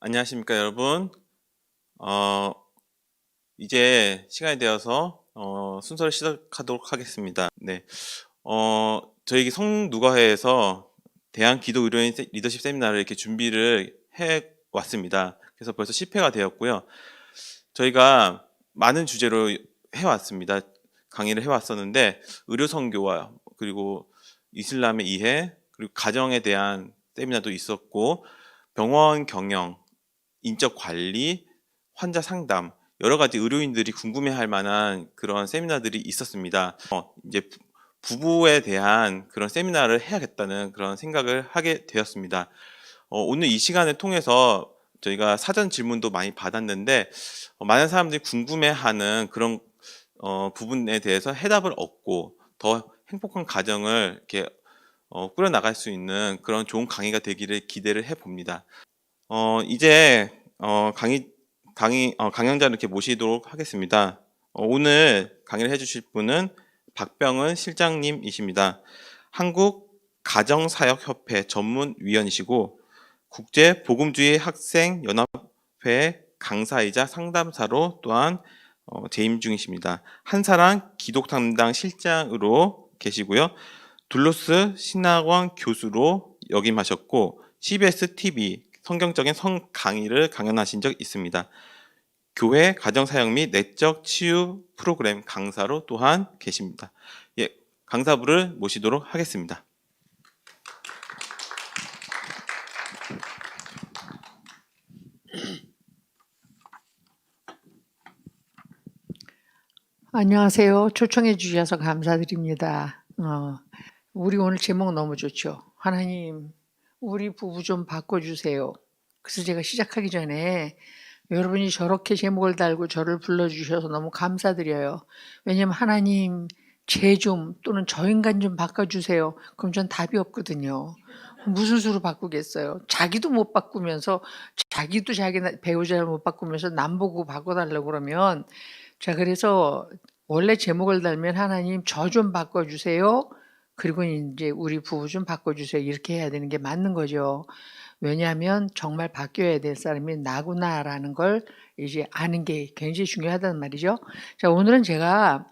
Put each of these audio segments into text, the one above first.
안녕하십니까, 여러분. 이제 시간이 되어서 순서를 시작하도록 하겠습니다. 네. 저희 성누가회에서 대한기도의료인 리더십 세미나를 이렇게 준비를 해 왔습니다. 그래서 벌써 10회가 되었고요. 저희가 많은 주제로 해왔습니다. 강의를 해왔었는데, 의료선교와 그리고 이슬람의 이해, 그리고 가정에 대한 세미나도 있었고, 병원 경영, 인적 관리, 환자 상담, 여러 가지 의료인들이 궁금해할 만한 그런 세미나들이 있었습니다. 이제 부부에 대한 그런 세미나를 해야겠다는 그런 생각을 하게 되었습니다. 오늘 이 시간을 통해서 저희가 사전 질문도 많이 받았는데 많은 사람들이 궁금해하는 그런 부분에 대해서 해답을 얻고 더 행복한 가정을 이렇게 꾸려나갈 수 있는 그런 좋은 강의가 되기를 기대를 해봅니다. 이제 강연자를 이렇게 모시도록 하겠습니다. 오늘 강의를 해주실 분은 박병은 실장님이십니다. 한국 가정사역협회 전문위원이시고 국제복음주의 학생연합회 강사이자 상담사로 또한 재임 중이십니다. 한사랑 기독담당 실장으로 계시고요. 둘로스 신학원 교수로 역임하셨고 CBS TV 성경적인 성 강의를 강연하신 적 있습니다. 교회 가정사역 및 내적 치유 프로그램 강사로 또한 계십니다. 예, 강사부를 모시도록 하겠습니다. 안녕하세요. 초청해 주셔서 감사드립니다. 우리 오늘 제목 너무 좋죠. 하나님, 우리 부부 좀 바꿔주세요. 그래서 제가 시작하기 전에 여러분이 저렇게 제목을 달고 저를 불러주셔서 너무 감사드려요. 왜냐면 하나님, 제 좀 또는 저 인간 좀 바꿔주세요. 그럼 전 답이 없거든요. 무슨 수로 바꾸겠어요? 자기도 못 바꾸면서 자기도 자기 배우자를 못 바꾸면서 남 보고 바꿔달라고 그러면 자, 그래서 원래 제목을 달면 하나님 저 좀 바꿔주세요. 그리고 이제 우리 부부 좀 바꿔주세요. 이렇게 해야 되는 게 맞는 거죠. 왜냐하면 정말 바뀌어야 될 사람이 나구나라는 걸 이제 아는 게 굉장히 중요하단 말이죠. 자, 오늘은 제가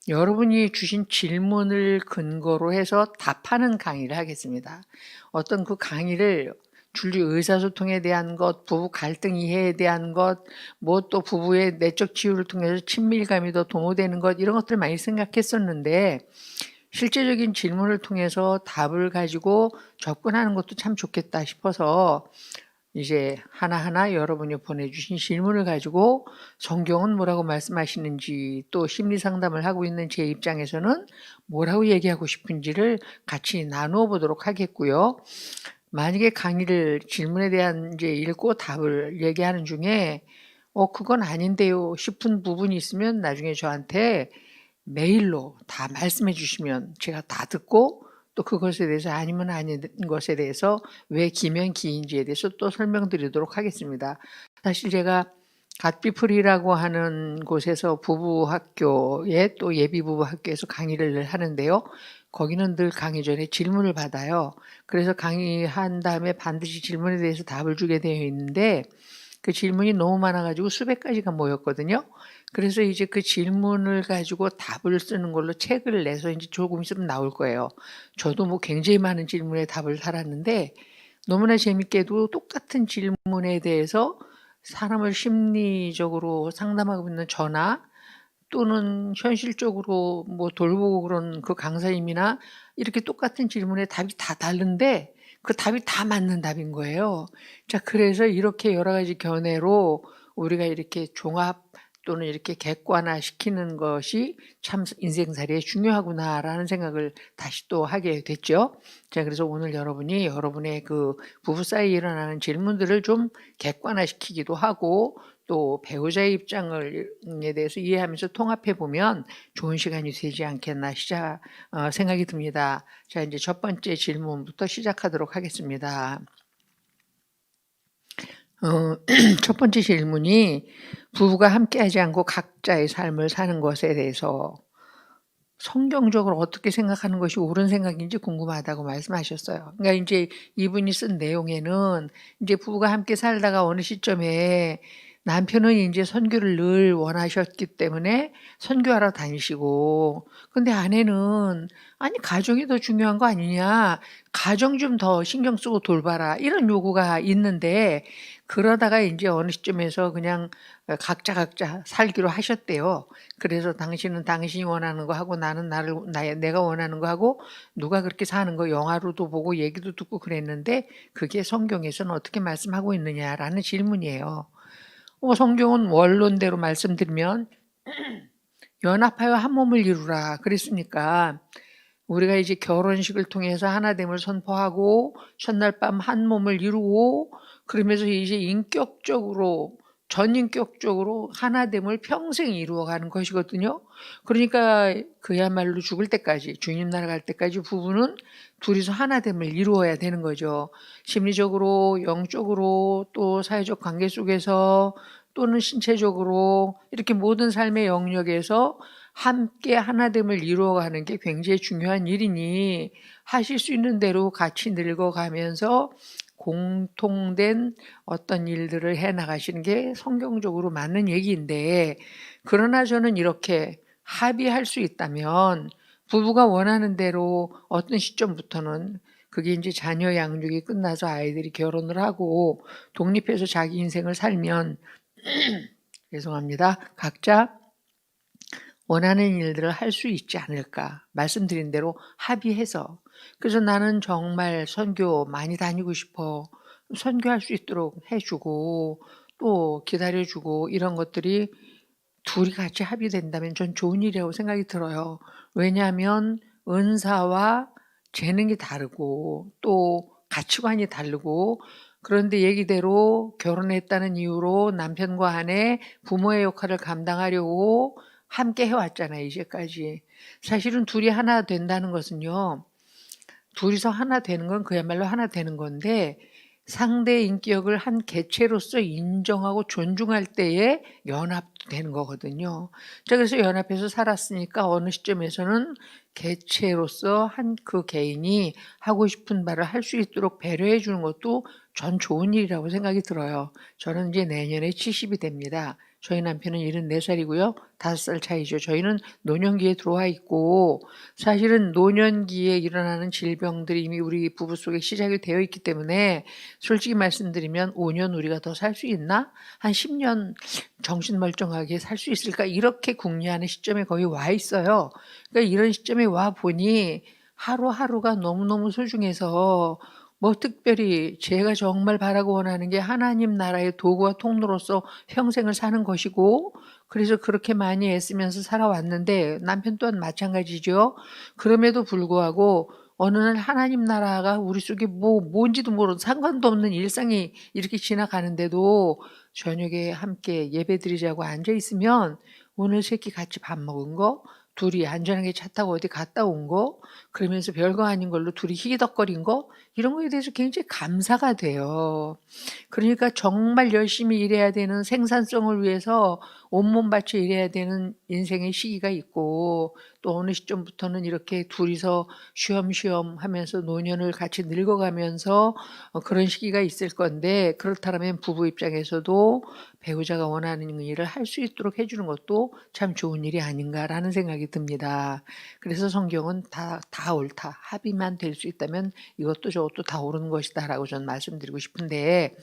여러분이 주신 질문을 근거로 해서 답하는 강의를 하겠습니다. 어떤 그 강의를 줄리 의사소통에 대한 것, 부부 갈등 이해에 대한 것, 뭐 또 부부의 내적 치유를 통해서 친밀감이 더 도모되는 것, 이런 것들 많이 생각했었는데 실제적인 질문을 통해서 답을 가지고 접근하는 것도 참 좋겠다 싶어서 이제 하나하나 여러분이 보내주신 질문을 가지고 성경은 뭐라고 말씀하시는지 또 심리 상담을 하고 있는 제 입장에서는 뭐라고 얘기하고 싶은지를 같이 나누어 보도록 하겠고요. 만약에 강의를 질문에 대한 이제 읽고 답을 얘기하는 중에 그건 아닌데요 싶은 부분이 있으면 나중에 저한테 메일로 다 말씀해 주시면 제가 다 듣고 또 그것에 대해서 아니면 아닌 것에 대해서 왜 기면 기인지에 대해서 또 설명드리도록 하겠습니다. 사실 제가 갓비풀이라고 하는 곳에서 부부학교에 또 예비부부학교에서 강의를 하는데요. 거기는 늘 강의 전에 질문을 받아요. 그래서 강의한 다음에 반드시 질문에 대해서 답을 주게 되어 있는데 그 질문이 너무 많아가지고 수백 가지가 모였거든요. 그래서 이제 그 질문을 가지고 답을 쓰는 걸로 책을 내서 이제 조금 있으면 나올 거예요. 저도 뭐 굉장히 많은 질문에 답을 달았는데 너무나 재밌게도 똑같은 질문에 대해서 사람을 심리적으로 상담하고 있는 저나 또는 현실적으로 뭐 돌보고 그런 그 강사님이나 이렇게 똑같은 질문에 답이 다 다른데 그 답이 다 맞는 답인 거예요. 자, 그래서 이렇게 여러 가지 견해로 우리가 이렇게 종합 또는 이렇게 객관화시키는 것이 참 인생살이에 중요하구나라는 생각을 다시 또 하게 됐죠. 자, 그래서 오늘 여러분이 여러분의 그 부부 사이에 일어나는 질문들을 좀 객관화시키기도 하고 또 배우자의 입장에 대해서 이해하면서 통합해 보면 좋은 시간이 되지 않겠나 생각이 듭니다. 자, 이제 첫 번째 질문부터 시작하도록 하겠습니다. 첫 번째 질문이 부부가 함께하지 않고 각자의 삶을 사는 것에 대해서 성경적으로 어떻게 생각하는 것이 옳은 생각인지 궁금하다고 말씀하셨어요. 그러니까 인제 이분이 쓴 내용에는 인제 부부가 함께 살다가 어느 시점에 남편은 인제 선교를 늘 원하셨기 때문에 선교하러 다니시고, 근데 아내는 "아니 가정이 더 중요한 거 아니냐. 가정 좀 더 신경 쓰고 돌봐라." 이런 요구가 있는데, 그러다가 인제 어느 시점에서 그냥 각자 살기로 하셨대요. 그래서 당신은 당신이 원하는 거 하고 나는 내가 원하는 거 하고, 누가 그렇게 사는 거 영화로도 보고 얘기도 듣고 그랬는데 그게 성경에서는 어떻게 말씀하고 있느냐라는 질문이에요. 성경은 원론대로 말씀드리면 연합하여 한 몸을 이루라 그랬으니까, 우리가 이제 결혼식을 통해서 하나됨을 선포하고 첫날 밤 한 몸을 이루고, 그러면서 이제 전인격적으로 하나됨을 평생 이루어가는 것이거든요. 그러니까 그야말로 죽을 때까지, 주님 나라 갈 때까지 부부는 둘이서 하나됨을 이루어야 되는 거죠. 심리적으로, 영적으로, 또 사회적 관계 속에서, 또는 신체적으로, 이렇게 모든 삶의 영역에서 함께 하나됨을 이루어가는 게 굉장히 중요한 일이니, 하실 수 있는 대로 같이 늙어가면서 공통된 어떤 일들을 해 나가시는 게 성경적으로 맞는 얘기인데, 그러나 저는 이렇게 합의할 수 있다면 부부가 원하는 대로 어떤 시점부터는, 그게 이제 자녀 양육이 끝나서 아이들이 결혼을 하고 독립해서 자기 인생을 살면 죄송합니다. 각자 원하는 일들을 할 수 있지 않을까. 말씀드린 대로 합의해서. 그래서 나는 정말 선교 많이 다니고 싶어. 선교할 수 있도록 해주고 또 기다려주고, 이런 것들이 둘이 같이 합의된다면 전 좋은 일이라고 생각이 들어요. 왜냐하면 은사와 재능이 다르고 또 가치관이 다르고, 그런데 얘기대로 결혼했다는 이유로 남편과 아내 부모의 역할을 감당하려고 함께 해왔잖아요, 이제까지. 사실은 둘이 하나 된다는 것은요, 둘이서 하나 되는 건 그야말로 하나 되는 건데, 상대의 인격을 한 개체로서 인정하고 존중할 때에 연합되는 거거든요. 자, 그래서 연합해서 살았으니까 어느 시점에서는 개체로서 한 그 개인이 하고 싶은 바를 할 수 있도록 배려해 주는 것도 전 좋은 일이라고 생각이 들어요. 저는 이제 내년에 70이 됩니다. 저희 남편은 74살이고요. 5살 차이죠. 저희는 노년기에 들어와 있고, 사실은 노년기에 일어나는 질병들이 이미 우리 부부 속에 시작이 되어 있기 때문에, 솔직히 말씀드리면 5년 우리가 더 살 수 있나? 한 10년 정신 멀쩡하게 살 수 있을까? 이렇게 궁리하는 시점에 거의 와 있어요. 그러니까 이런 시점에 와 보니 하루하루가 너무너무 소중해서, 뭐 특별히 제가 정말 바라고 원하는 게 하나님 나라의 도구와 통로로서 평생을 사는 것이고, 그래서 그렇게 많이 애쓰면서 살아왔는데 남편 또한 마찬가지죠. 그럼에도 불구하고 어느 날 하나님 나라가 우리 속에 뭔지도 모르는, 상관도 없는 일상이 이렇게 지나가는데도 저녁에 함께 예배드리자고 앉아 있으면, 오늘 새끼 같이 밥 먹은 거, 둘이 안전하게 차 타고 어디 갔다 온 거, 그러면서 별거 아닌 걸로 둘이 희덕거린 거, 이런 거에 대해서 굉장히 감사가 돼요. 그러니까 정말 열심히 일해야 되는, 생산성을 위해서 온몸 바쳐 일해야 되는 인생의 시기가 있고, 또 어느 시점부터는 이렇게 둘이서 쉬엄쉬엄 하면서 노년을 같이 늙어가면서 그런 시기가 있을 건데, 그렇다면 부부 입장에서도 배우자가 원하는 일을 할 수 있도록 해주는 것도 참 좋은 일이 아닌가라는 생각이 듭니다. 그래서 성경은 다 옳다. 합의만 될 수 있다면 이것도 저것도 다 옳은 것이다라고 저는 말씀드리고 싶은데,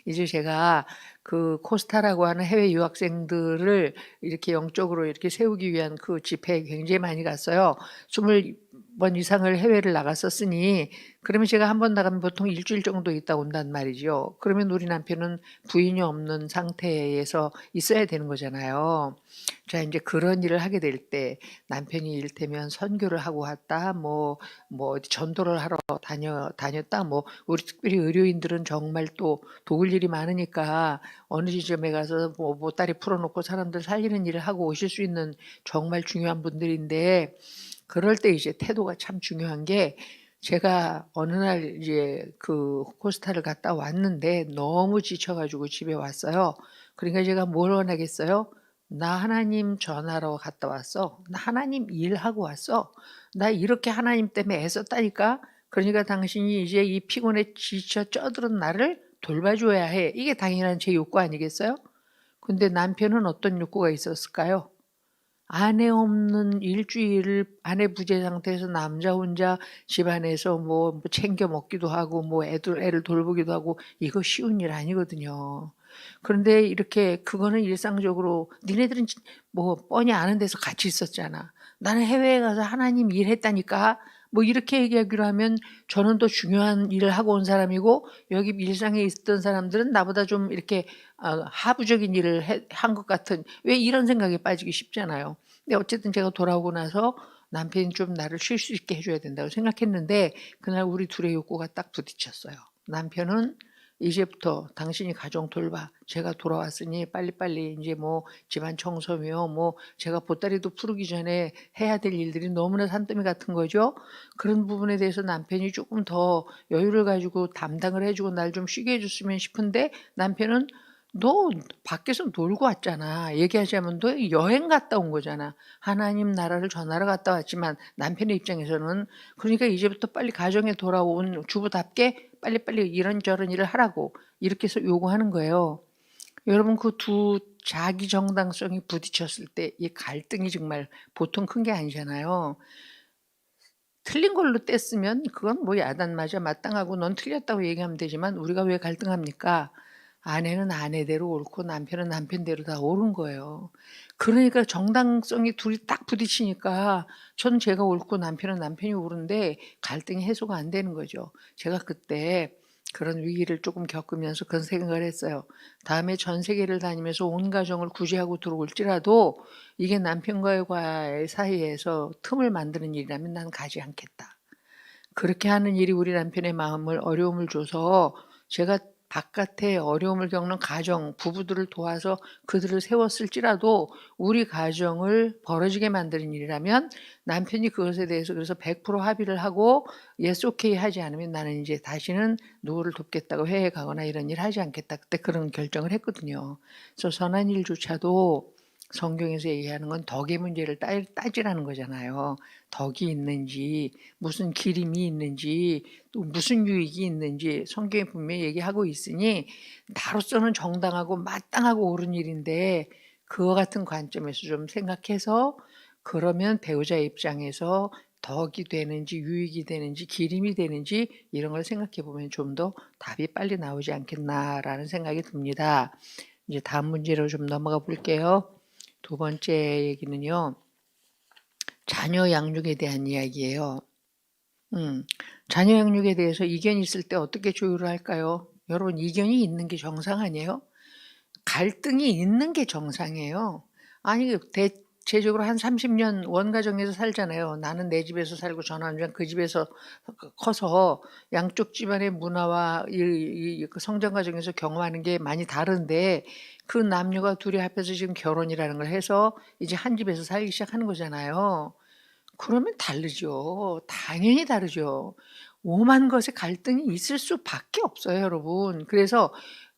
이제 제가 그 코스타라고 하는 해외 유학생들을 이렇게 영적으로 이렇게 세우기 위한 그 집회에 굉장히 많이 갔어요. 20번 이상을 해외를 나갔었으니, 그러면 제가 한 번 나가면 보통 일주일 정도 있다 온단 말이죠. 그러면 우리 남편은 부인이 없는 상태에서 있어야 되는 거잖아요. 자, 이제 그런 일을 하게 될 때 남편이 이를테면 선교를 하고 왔다, 어디 전도를 하러 다녔다, 우리 특별히 의료인들은 정말 또 도울 일이 많으니까 어느 지점에 가서 보따리 풀어놓고 사람들 살리는 일을 하고 오실 수 있는 정말 중요한 분들인데, 그럴 때 이제 태도가 참 중요한 게, 제가 어느 날 이제 그 코스타를 갔다 왔는데 너무 지쳐가지고 집에 왔어요. 그러니까 제가 뭘 원하겠어요? 나 하나님 전하러 갔다 왔어. 나 하나님 일하고 왔어. 나 이렇게 하나님 때문에 애썼다니까. 그러니까 당신이 이제 이 피곤에 지쳐 쪄들은 나를 돌봐줘야 해. 이게 당연한 제 욕구 아니겠어요? 근데 남편은 어떤 욕구가 있었을까요? 아내 없는 일주일을 아내 부재 상태에서 남자 혼자 집안에서 뭐 챙겨 먹기도 하고 뭐 애를 돌보기도 하고 이거 쉬운 일 아니거든요. 그런데 이렇게 그거는 일상적으로 니네들은 뭐 뻔히 아는 데서 같이 있었잖아. 나는 해외에 가서 하나님 일했다니까. 뭐 이렇게 얘기하기로 하면 저는 더 중요한 일을 하고 온 사람이고 여기 일상에 있었던 사람들은 나보다 좀 이렇게 하부적인 일을 한 것 같은 왜 이런 생각에 빠지기 쉽잖아요. 근데 어쨌든 제가 돌아오고 나서 남편이 좀 나를 쉴 수 있게 해줘야 된다고 생각했는데 그날 우리 둘의 욕구가 딱 부딪혔어요. 남편은 이제부터 당신이 가정 돌봐. 제가 돌아왔으니 빨리빨리 이제 뭐 집안 청소며 뭐 제가 보따리도 푸르기 전에 해야 될 일들이 너무나 산더미 같은 거죠. 그런 부분에 대해서 남편이 조금 더 여유를 가지고 담당을 해주고 날 좀 쉬게 해줬으면 싶은데 남편은 너 밖에서 놀고 왔잖아. 얘기하자면 너 여행 갔다 온 거잖아. 하나님 나라를 전하러 갔다 왔지만 남편의 입장에서는 그러니까 이제부터 빨리 가정에 돌아온 주부답게 빨리빨리 이런저런 일을 하라고 이렇게 해서 요구하는 거예요. 여러분 그 두 자기 정당성이 부딪혔을 때 이 갈등이 정말 보통 큰 게 아니잖아요. 틀린 걸로 뗐으면 그건 뭐 야단맞아 마땅하고 넌 틀렸다고 얘기하면 되지만 우리가 왜 갈등합니까? 아내는 아내대로 옳고 남편은 남편대로 다 옳은 거예요. 그러니까 정당성이 둘이 딱 부딪히니까 저는 제가 옳고 남편은 남편이 옳은데 갈등이 해소가 안 되는 거죠. 제가 그때 그런 위기를 조금 겪으면서 그런 생각을 했어요. 다음에 전 세계를 다니면서 온 가정을 구제하고 들어올지라도 이게 남편과의 사이에서 틈을 만드는 일이라면 난 가지 않겠다. 그렇게 하는 일이 우리 남편의 마음을 어려움을 줘서 제가 바깥에 어려움을 겪는 가정, 부부들을 도와서 그들을 세웠을지라도 우리 가정을 벌어지게 만드는 일이라면 남편이 그것에 대해서 그래서 100% 합의를 하고 yes okay 하지 않으면 나는 이제 다시는 누구를 돕겠다고 해외 가거나 이런 일 하지 않겠다. 그때 그런 결정을 했거든요. 그래서 선한 일조차도 성경에서 얘기하는 건 덕의 문제를 따지라는 거잖아요. 덕이 있는지 무슨 기림이 있는지 또 무슨 유익이 있는지 성경에 분명히 얘기하고 있으니 나로서는 정당하고 마땅하고 옳은 일인데 그와 같은 관점에서 좀 생각해서 그러면 배우자 입장에서 덕이 되는지 유익이 되는지 기림이 되는지 이런 걸 생각해 보면 좀 더 답이 빨리 나오지 않겠나라는 생각이 듭니다. 이제 다음 문제로 좀 넘어가 볼게요. 두 번째 얘기는요. 자녀 양육에 대한 이야기예요. 자녀 양육에 대해서 이견이 있을 때 어떻게 조율을 할까요? 여러분 이견이 있는 게 정상 아니에요? 갈등이 있는 게 정상이에요. 아니 대체적으로 한 30년 원가정에서 살잖아요. 나는 내 집에서 살고 저 남자는 그 집에서 커서 양쪽 집안의 문화와 그 성장 과정에서 경험하는 게 많이 다른데 그 남녀가 둘이 합해서 지금 결혼이라는 걸 해서 이제 한 집에서 살기 시작하는 거잖아요. 그러면 다르죠. 당연히 다르죠. 오만 것의 갈등이 있을 수밖에 없어요, 여러분. 그래서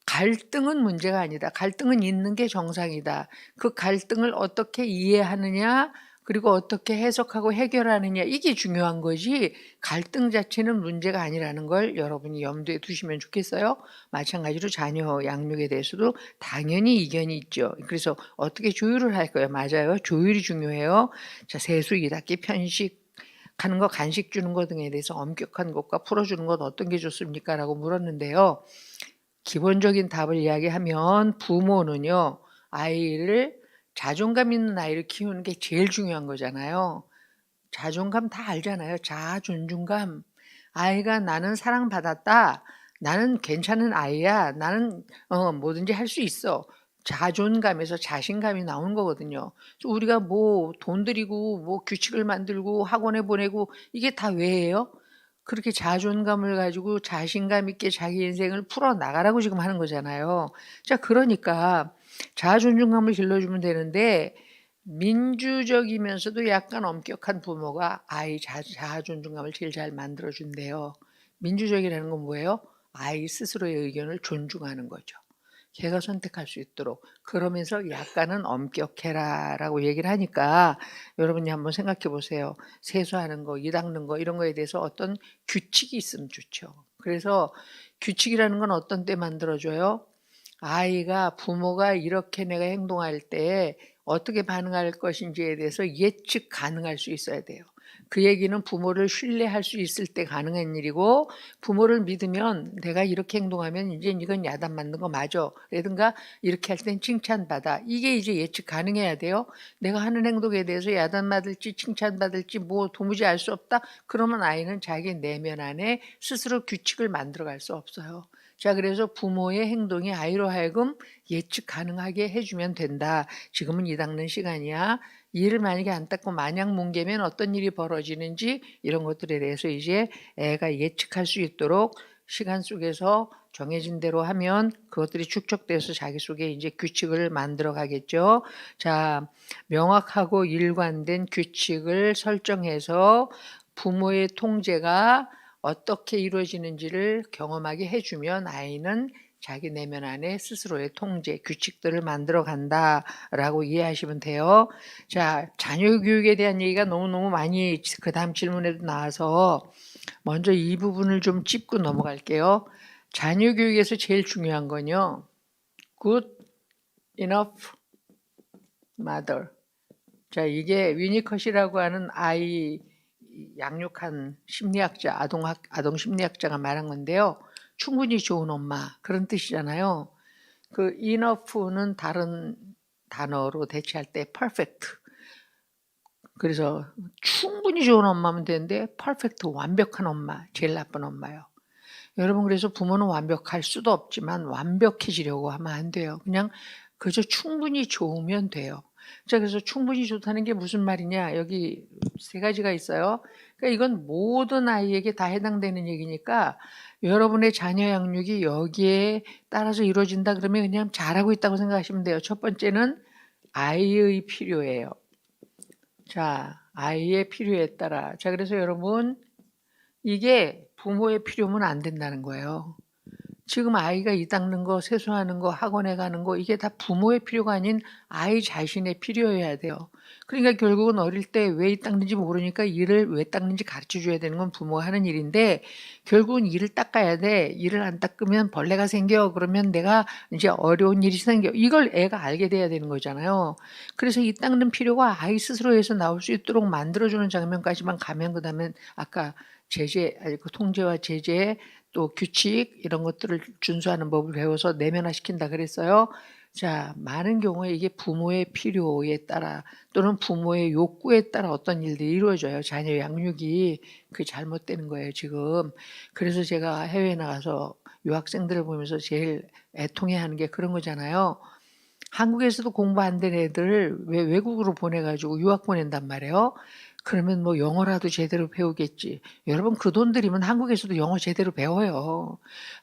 갈등은 문제가 아니다. 갈등은 있는 게 정상이다. 그 갈등을 어떻게 이해하느냐, 그리고 어떻게 해석하고 해결하느냐, 이게 중요한 거지, 갈등 자체는 문제가 아니라는 걸 여러분이 염두에 두시면 좋겠어요. 마찬가지로 자녀 양육에 대해서도 당연히 이견이 있죠. 그래서 어떻게 조율을 할 거예요? 맞아요. 조율이 중요해요. 자, 세수, 이닦기, 편식, 하는 거, 간식 주는 거 등에 대해서 엄격한 것과 풀어주는 것 어떤 게 좋습니까? 라고 물었는데요. 기본적인 답을 이야기하면 부모는요, 아이를 자존감 있는 아이를 키우는 게 제일 중요한 거잖아요. 자존감 다 알잖아요. 자아 존중감. 아이가 나는 사랑받았다. 나는 괜찮은 아이야. 나는 뭐든지 할 수 있어. 자존감에서 자신감이 나오는 거거든요. 그래서 우리가 뭐 돈 들이고 뭐 규칙을 만들고 학원에 보내고 이게 다 왜예요? 그렇게 자존감을 가지고 자신감 있게 자기 인생을 풀어 나가라고 지금 하는 거잖아요. 자, 그러니까 자아 존중감을 길러주면 되는데 민주적이면서도 약간 엄격한 부모가 아이 자아 존중감을 제일 잘 만들어준대요. 민주적이라는 건 뭐예요? 아이 스스로의 의견을 존중하는 거죠. 걔가 선택할 수 있도록. 그러면서 약간은 엄격해라라고 얘기를 하니까 여러분이 한번 생각해 보세요. 세수하는 거, 이 닦는 거 이런 거에 대해서 어떤 규칙이 있으면 좋죠. 그래서 규칙이라는 건 어떤 때 만들어줘요? 아이가 부모가 이렇게 내가 행동할 때 어떻게 반응할 것인지에 대해서 예측 가능할 수 있어야 돼요. 그 얘기는 부모를 신뢰할 수 있을 때 가능한 일이고, 부모를 믿으면 내가 이렇게 행동하면 이제 이건 야단 맞는 거 맞아. 라든가 이렇게 할 땐 칭찬받아. 이게 이제 예측 가능해야 돼요. 내가 하는 행동에 대해서 야단 받을지 칭찬받을지 뭐 도무지 알 수 없다. 그러면 아이는 자기 내면 안에 스스로 규칙을 만들어 갈 수 없어요. 자, 그래서 부모의 행동이 아이로 하여금 예측 가능하게 해주면 된다. 지금은 이 닦는 시간이야. 이를 만약에 안 닦고 마냥 뭉개면 어떤 일이 벌어지는지 이런 것들에 대해서 이제 애가 예측할 수 있도록 시간 속에서 정해진 대로 하면 그것들이 축적돼서 자기 속에 이제 규칙을 만들어 가겠죠. 자, 명확하고 일관된 규칙을 설정해서 부모의 통제가 어떻게 이루어지는지를 경험하게 해주면 아이는 자기 내면 안에 스스로의 통제, 규칙들을 만들어 간다라고 이해하시면 돼요. 자, 자녀 교육에 대한 얘기가 너무너무 많이 그 다음 질문에도 나와서 먼저 이 부분을 좀 짚고 넘어갈게요. 자녀 교육에서 제일 중요한 건요. good enough mother. 자, 이게 위니컷이라고 하는 아이 양육한 심리학자, 아동 심리학자가 말한 건데요. 충분히 좋은 엄마 그런 뜻이잖아요. 그 enough는 다른 단어로 대체할 때 perfect. 그래서 충분히 좋은 엄마면 되는데 perfect 완벽한 엄마, 제일 나쁜 엄마요. 여러분 그래서 부모는 완벽할 수도 없지만 완벽해지려고 하면 안 돼요. 그냥 그저 충분히 좋으면 돼요. 자, 그래서 충분히 좋다는 게 무슨 말이냐? 여기 세 가지가 있어요. 그러니까 이건 모든 아이에게 다 해당되는 얘기니까 여러분의 자녀 양육이 여기에 따라서 이루어진다 그러면 그냥 잘하고 있다고 생각하시면 돼요. 첫 번째는 아이의 필요예요. 자, 아이의 필요에 따라. 자, 그래서 여러분 이게 부모의 필요면 안 된다는 거예요. 지금 아이가 이 닦는 거, 세수하는 거, 학원에 가는 거 이게 다 부모의 필요가 아닌 아이 자신의 필요여야 돼요. 그러니까 결국은 어릴 때 왜 이 닦는지 모르니까 이를 왜 닦는지 가르쳐 줘야 되는 건 부모가 하는 일인데 결국은 이를 닦아야 돼. 이를 안 닦으면 벌레가 생겨. 그러면 내가 이제 어려운 일이 생겨. 이걸 애가 알게 돼야 되는 거잖아요. 그래서 이 닦는 필요가 아이 스스로에서 나올 수 있도록 만들어주는 장면까지만 가면 그다음에 아까 그 통제와 제재 또 규칙 이런 것들을 준수하는 법을 배워서 내면화시킨다 그랬어요. 자, 많은 경우에 이게 부모의 필요에 따라 또는 부모의 욕구에 따라 어떤 일들이 이루어져요. 자녀 양육이 그게 잘못되는 거예요, 지금. 그래서 제가 해외에 나가서 유학생들을 보면서 제일 애통해하는 게 그런 거잖아요. 한국에서도 공부 안 된 애들 왜 외국으로 보내가지고 유학 보낸단 말이에요. 그러면 뭐 영어라도 제대로 배우겠지. 여러분 그 돈 들이면 한국에서도 영어 제대로 배워요.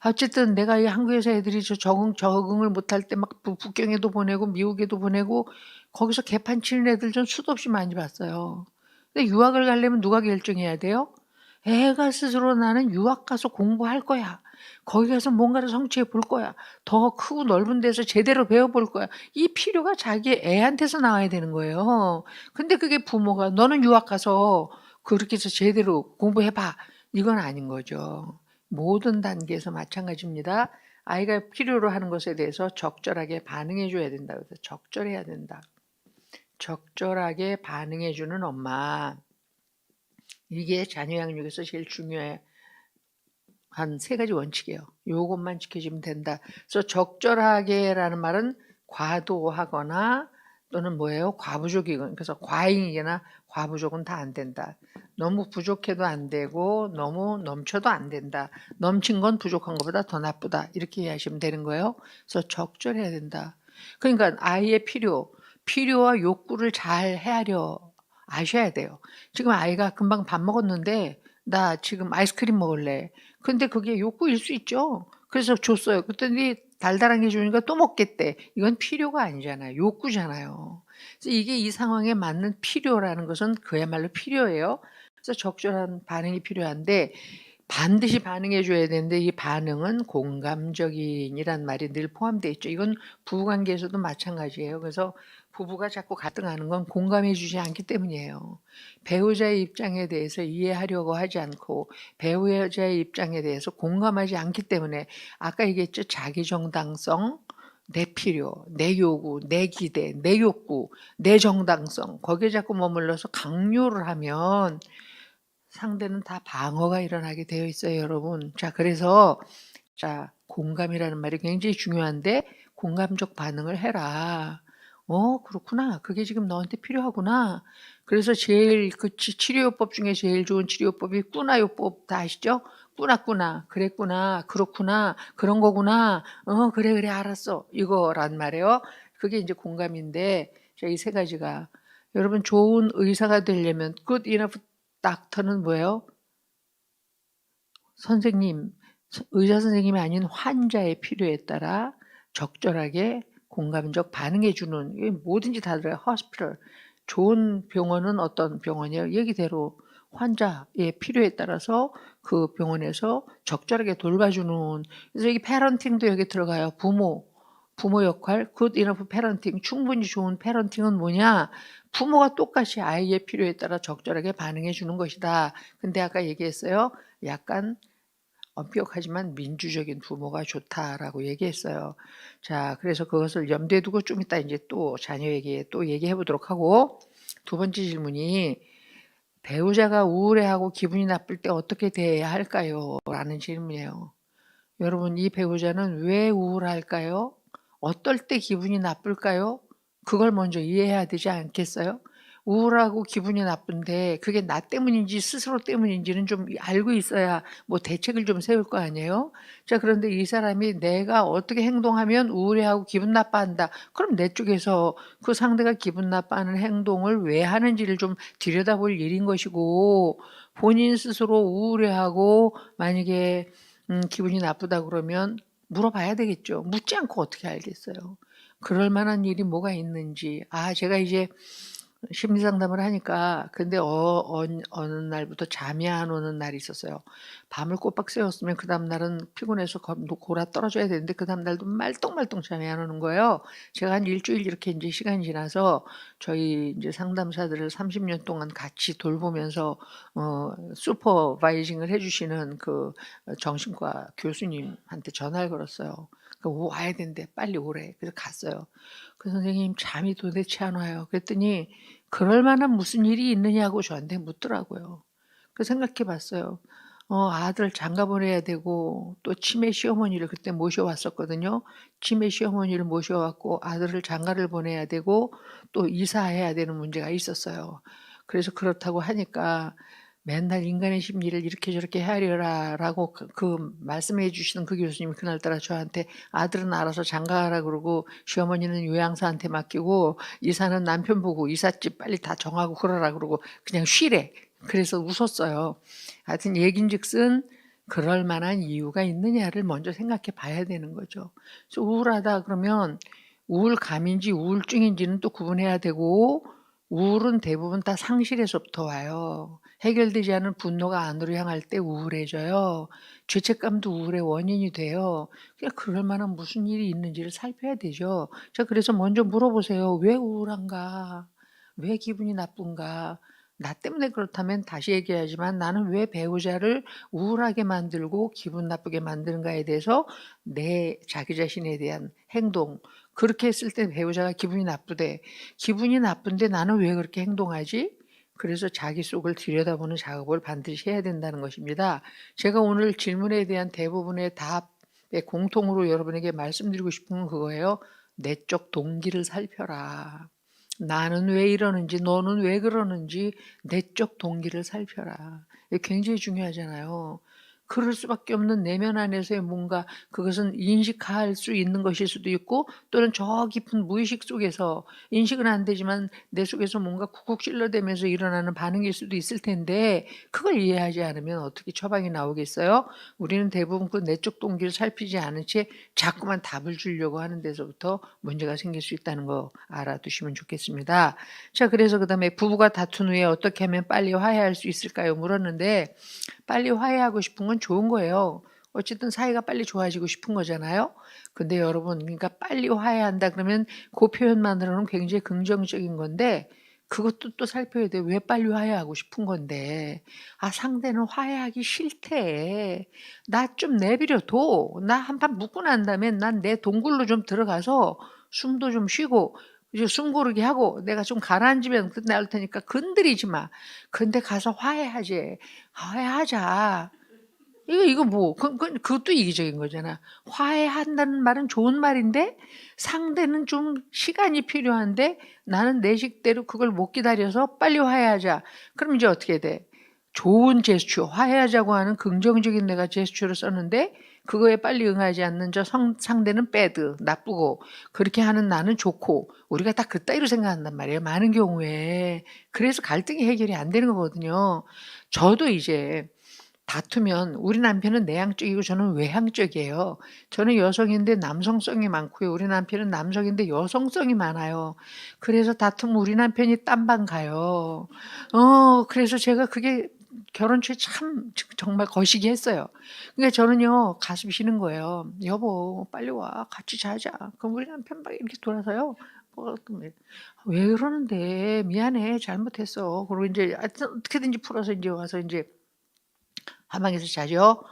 어쨌든 내가 이 한국에서 애들이 적응을 못할 때 막 북경에도 보내고 미국에도 보내고 거기서 개판 치는 애들 전 수도 없이 많이 봤어요. 근데 유학을 가려면 누가 결정해야 돼요? 애가 스스로 나는 유학 가서 공부할 거야. 거기 가서 뭔가를 성취해 볼 거야. 더 크고 넓은 데서 제대로 배워볼 거야. 이 필요가 자기 애한테서 나와야 되는 거예요. 근데 그게 부모가 너는 유학 가서 그렇게 해서 제대로 공부해봐. 이건 아닌 거죠. 모든 단계에서 마찬가지입니다. 아이가 필요로 하는 것에 대해서 적절하게 반응해 줘야 된다. 그래서 적절해야 된다. 적절하게 반응해 주는 엄마. 이게 자녀 양육에서 제일 중요해. 한 세 가지 원칙이에요. 요것만 지켜주면 된다. 그래서 적절하게라는 말은 과도하거나 또는 뭐예요? 과부족이거나 그래서 과잉이거나 과부족은 다 안 된다. 너무 부족해도 안 되고 너무 넘쳐도 안 된다. 넘친 건 부족한 것보다 더 나쁘다. 이렇게 이해하시면 되는 거예요. 그래서 적절해야 된다. 그러니까 아이의 필요와 욕구를 잘 헤아려 아셔야 돼요. 지금 아이가 금방 밥 먹었는데 나 지금 아이스크림 먹을래. 근데 그게 욕구일 수 있죠. 그래서 줬어요. 그랬더니 달달한 게 주니까 또 먹겠대. 이건 필요가 아니잖아요. 욕구잖아요. 그래서 이게 이 상황에 맞는 필요라는 것은 그야말로 필요예요. 그래서 적절한 반응이 필요한데 반드시 반응해 줘야 되는데 이 반응은 공감적인이란 말이 늘 포함되어 있죠. 이건 부부관계에서도 마찬가지예요. 그래서 부부가 자꾸 갈등하는 건 공감해 주지 않기 때문이에요. 배우자의 입장에 대해서 이해하려고 하지 않고 배우자의 입장에 대해서 공감하지 않기 때문에 아까 얘기했죠. 자기 정당성, 내 필요, 내 요구, 내 기대, 내 욕구, 내 정당성 거기에 자꾸 머물러서 강요를 하면 상대는 다 방어가 일어나게 되어 있어요, 여러분. 자, 그래서 공감이라는 말이 굉장히 중요한데 공감적 반응을 해라. 그렇구나. 그게 지금 너한테 필요하구나. 그래서 제일 치료요법 중에 제일 좋은 치료요법이 꾸나요법 다 아시죠? 꾸나꾸나, 그랬구나, 그렇구나, 그런 거구나. 그래, 그래, 알았어. 이거란 말이에요. 그게 이제 공감인데, 이 세 가지가. 여러분, 좋은 의사가 되려면, good enough doctor는 뭐예요? 선생님, 의사 선생님이 아닌 환자의 필요에 따라 적절하게 공감적 반응해주는, 이게 뭐든지 다 들어요. hospital. 좋은 병원은 어떤 병원이에요? 얘기대로 환자의 필요에 따라서 그 병원에서 적절하게 돌봐주는, 그래서 여기 패런팅도 여기 들어가요. 부모 역할, good enough parenting, 충분히 좋은 패런팅은 뭐냐? 부모가 똑같이 아이의 필요에 따라 적절하게 반응해 주는 것이다. 근데 아까 얘기했어요. 약간 엄격하지만 민주적인 부모가 좋다라고 얘기했어요. 자, 그래서 그것을 염두에 두고 좀 이따 이제 또 자녀에게 또 얘기해 보도록 하고, 두 번째 질문이 배우자가 우울해하고 기분이 나쁠 때 어떻게 대해야 할까요? 라는 질문이에요. 여러분, 이 배우자는 왜 우울할까요? 어떨 때 기분이 나쁠까요? 그걸 먼저 이해해야 되지 않겠어요? 우울하고 기분이 나쁜데 그게 나 때문인지 스스로 때문인지는 좀 알고 있어야 뭐 대책을 좀 세울 거 아니에요? 자, 그런데 이 사람이 내가 어떻게 행동하면 우울해하고 기분 나빠한다. 그럼 내 쪽에서 그 상대가 기분 나빠하는 행동을 왜 하는지를 좀 들여다볼 일인 것이고, 본인 스스로 우울해하고 만약에 기분이 나쁘다 그러면 물어봐야 되겠죠. 묻지 않고 어떻게 알겠어요. 그럴 만한 일이 뭐가 있는지. 제가 이제 심리 상담을 하니까 근데 어느 날부터 잠이 안 오는 날이 있었어요. 밤을 꼬박 새웠으면 그 다음 날은 피곤해서 골아 떨어져야 되는데 그 다음 날도 말똥말똥 잠이 안 오는 거예요. 제가 한 일주일 이렇게 이제 시간이 지나서 저희 이제 상담사들을 30년 동안 같이 돌보면서 슈퍼바이징을 해주시는 그 정신과 교수님한테 전화를 걸었어요. 와야 된대. 빨리 오래. 그래서 갔어요. 그 선생님 잠이 도대체 안 와요. 그랬더니 그럴 만한 무슨 일이 있느냐고 저한테 묻더라고요. 그 생각해 봤어요. 아들 장가 보내야 되고 또 치매 시어머니를 그때 모셔왔었거든요. 치매 시어머니를 모셔왔고 아들을 장가를 보내야 되고 또 이사해야 되는 문제가 있었어요. 그래서 그렇다고 하니까 맨날 인간의 심리를 이렇게 저렇게 헤아려라라고 그 말씀해 주시는 그 교수님이 그날따라 저한테 아들은 알아서 장가하라 그러고 시어머니는 요양사한테 맡기고 이사는 남편 보고 이삿집 빨리 다 정하고 그러라 그러고 그냥 쉬래. 그래서 웃었어요. 하여튼 얘긴즉슨 그럴 만한 이유가 있느냐를 먼저 생각해 봐야 되는 거죠. 그래서 우울하다 그러면 우울감인지 우울증인지는 또 구분해야 되고, 우울은 대부분 다 상실에서부터 와요. 해결되지 않은 분노가 안으로 향할 때 우울해져요. 죄책감도 우울의 원인이 돼요. 그냥 그럴 만한 무슨 일이 있는지를 살펴야 되죠. 자, 그래서 먼저 물어보세요. 왜 우울한가? 왜 기분이 나쁜가? 나 때문에 그렇다면 다시 얘기하지만 나는 왜 배우자를 우울하게 만들고 기분 나쁘게 만드는가에 대해서 내 자기 자신에 대한 행동, 그렇게 했을 때 배우자가 기분이 나쁘대. 기분이 나쁜데 나는 왜 그렇게 행동하지? 그래서 자기 속을 들여다보는 작업을 반드시 해야 된다는 것입니다. 제가 오늘 질문에 대한 대부분의 답의 공통으로 여러분에게 말씀드리고 싶은 건 그거예요. 내적 동기를 살펴라. 나는 왜 이러는지, 너는 왜 그러는지 내적 동기를 살펴라. 이게 굉장히 중요하잖아요. 그럴 수밖에 없는 내면 안에서의 뭔가, 그것은 인식할 수 있는 것일 수도 있고 또는 저 깊은 무의식 속에서 인식은 안 되지만 내 속에서 뭔가 쿡쿡 찔러대면서 일어나는 반응일 수도 있을 텐데, 그걸 이해하지 않으면 어떻게 처방이 나오겠어요? 우리는 대부분 그 내적 동기를 살피지 않은 채 자꾸만 답을 주려고 하는 데서부터 문제가 생길 수 있다는 거 알아두시면 좋겠습니다. 자, 그래서 그 다음에 부부가 다툰 후에 어떻게 하면 빨리 화해할 수 있을까요? 물었는데, 빨리 화해하고 싶은 건 건 좋은 거예요. 어쨌든 사이가 빨리 좋아지고 싶은 거잖아요. 근데 여러분, 그러니까 빨리 화해한다 그러면 그 표현만으로는 굉장히 긍정적인 건데 그것도 또 살펴야 돼. 왜 빨리 화해하고 싶은 건데. 아, 상대는 화해하기 싫대. 나 좀 내버려 둬. 나 한판 묵고 난 다음에 난 내 동굴로 좀 들어가서 숨도 좀 쉬고 이제 숨 고르게 하고 내가 좀 가라앉으면 그때 나올 테니까 건드리지 마. 근데 가서 화해하지. 화해하자. 이거 뭐, 그것도 이기적인 거잖아. 화해한다는 말은 좋은 말인데 상대는 좀 시간이 필요한데 나는 내 식대로 그걸 못 기다려서 빨리 화해하자. 그럼 이제 어떻게 돼? 좋은 제스처, 화해하자고 하는 긍정적인 내가 제스처를 썼는데 그거에 빨리 응하지 않는 상대는 배드, 나쁘고 그렇게 하는 나는 좋고 우리가 다 그따위로 생각한단 말이에요. 많은 경우에. 그래서 갈등이 해결이 안 되는 거거든요. 저도 이제 다투면 우리 남편은 내향적이고 저는 외향적이에요. 저는 여성인데 남성성이 많고요. 우리 남편은 남성인데 여성성이 많아요. 그래서 다투면 우리 남편이 딴방 가요. 그래서 제가 그게 결혼 초에 참 정말 거시기 했어요. 그러니까 저는요, 가슴 쉬는 거예요. 여보, 빨리 와. 같이 자자. 그럼 우리 남편 막 이렇게 돌아서요. 왜 그러는데? 미안해. 잘못했어. 그리고 이제 하여튼 어떻게든지 풀어서 이제 와서 이제 한방에서 자죠.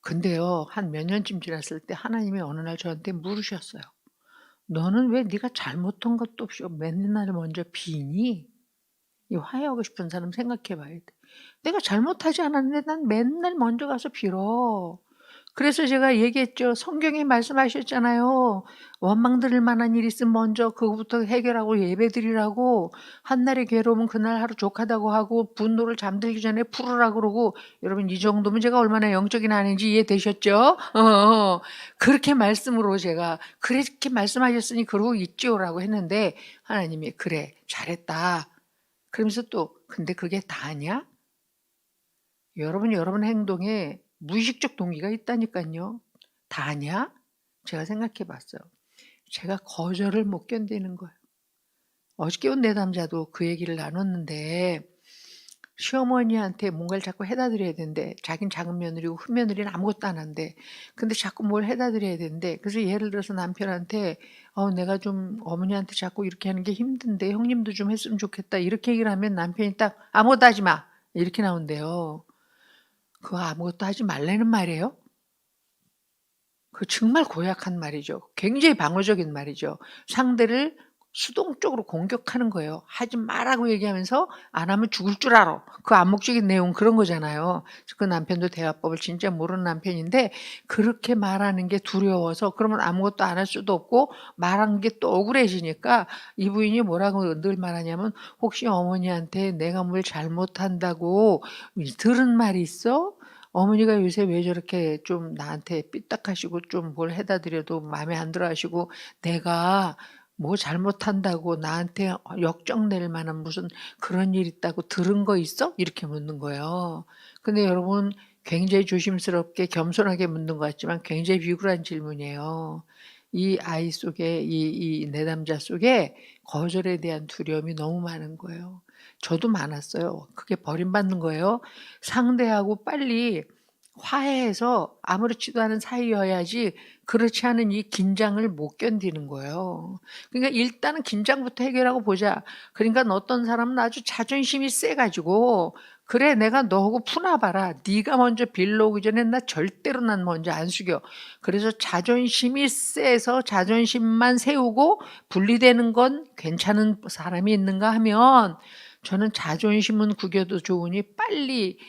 근데요, 한 몇 년쯤 지났을 때 하나님이 어느 날 저한테 물으셨어요. 너는 왜 네가 잘못한 것도 없이 맨날 먼저 비니? 이 화해하고 싶은 사람 생각해 봐야 돼. 내가 잘못하지 않았는데 난 맨날 먼저 가서 빌어. 그래서 제가 얘기했죠. 성경에 말씀하셨잖아요. 원망 들을 만한 일 있으면 먼저 그거부터 해결하고 예배드리라고, 한날의 괴로움은 그날 하루 족하다고 하고 분노를 잠들기 전에 풀으라 그러고. 여러분, 이 정도면 제가 얼마나 영적인 아닌지 이해되셨죠? 그렇게 말씀으로 제가 그렇게 말씀하셨으니 그러고 있지요라고 했는데 하나님이 그래 잘했다. 그러면서 또 근데 그게 다냐? 여러분 행동에 무의식적 동기가 있다니까요. 다냐? 제가 생각해 봤어요. 제가 거절을 못 견디는 거예요. 어저께 온 내담자도 그 얘기를 나눴는데 시어머니한테 뭔가를 자꾸 해다 드려야 되는데 자긴 작은 며느리고 큰 며느리는 아무것도 안 한대. 근데 자꾸 뭘 해다 드려야 되는데 그래서 예를 들어서 남편한테 내가 좀 어머니한테 자꾸 이렇게 하는 게 힘든데 형님도 좀 했으면 좋겠다 이렇게 얘기를 하면 남편이 딱 아무것도 하지 마 이렇게 나온대요. 그거 아무것도 하지 말라는 말이에요? 그 정말 고약한 말이죠. 굉장히 방어적인 말이죠. 상대를 수동적으로 공격하는 거예요. 하지 말라고 얘기하면서 안 하면 죽을 줄 알아. 그 암묵적인 내용 그런 거잖아요. 그 남편도 대화법을 진짜 모르는 남편인데 그렇게 말하는 게 두려워서 그러면 아무것도 안 할 수도 없고 말한 게 또 억울해지니까 이 부인이 뭐라고 늘 말하냐면 혹시 어머니한테 내가 뭘 잘못한다고 들은 말이 있어? 어머니가 요새 왜 저렇게 좀 나한테 삐딱하시고 좀 뭘 해다 드려도 마음에 안 들어 하시고 내가 뭐 잘못한다고 나한테 역정낼 만한 무슨 그런 일 있다고 들은 거 있어? 이렇게 묻는 거예요. 근데 여러분 굉장히 조심스럽게 겸손하게 묻는 것 같지만 굉장히 비굴한 질문이에요. 이 아이 속에 이 내담자 속에 거절에 대한 두려움이 너무 많은 거예요. 저도 많았어요. 그게 버림받는 거예요. 상대하고 빨리 화해해서 아무렇지도 않은 사이여야지 그렇지 않은 이 긴장을 못 견디는 거예요. 그러니까 일단은 긴장부터 해결하고 보자. 그러니까 어떤 사람은 아주 자존심이 세가지고 그래 내가 너하고 푸나봐라. 네가 먼저 빌러 오기 전에 나 절대로 난 먼저 안 숙여. 그래서 자존심이 세서 자존심만 세우고 분리되는 건 괜찮은 사람이 있는가 하면 저는 자존심은 구겨도 좋으니 빨리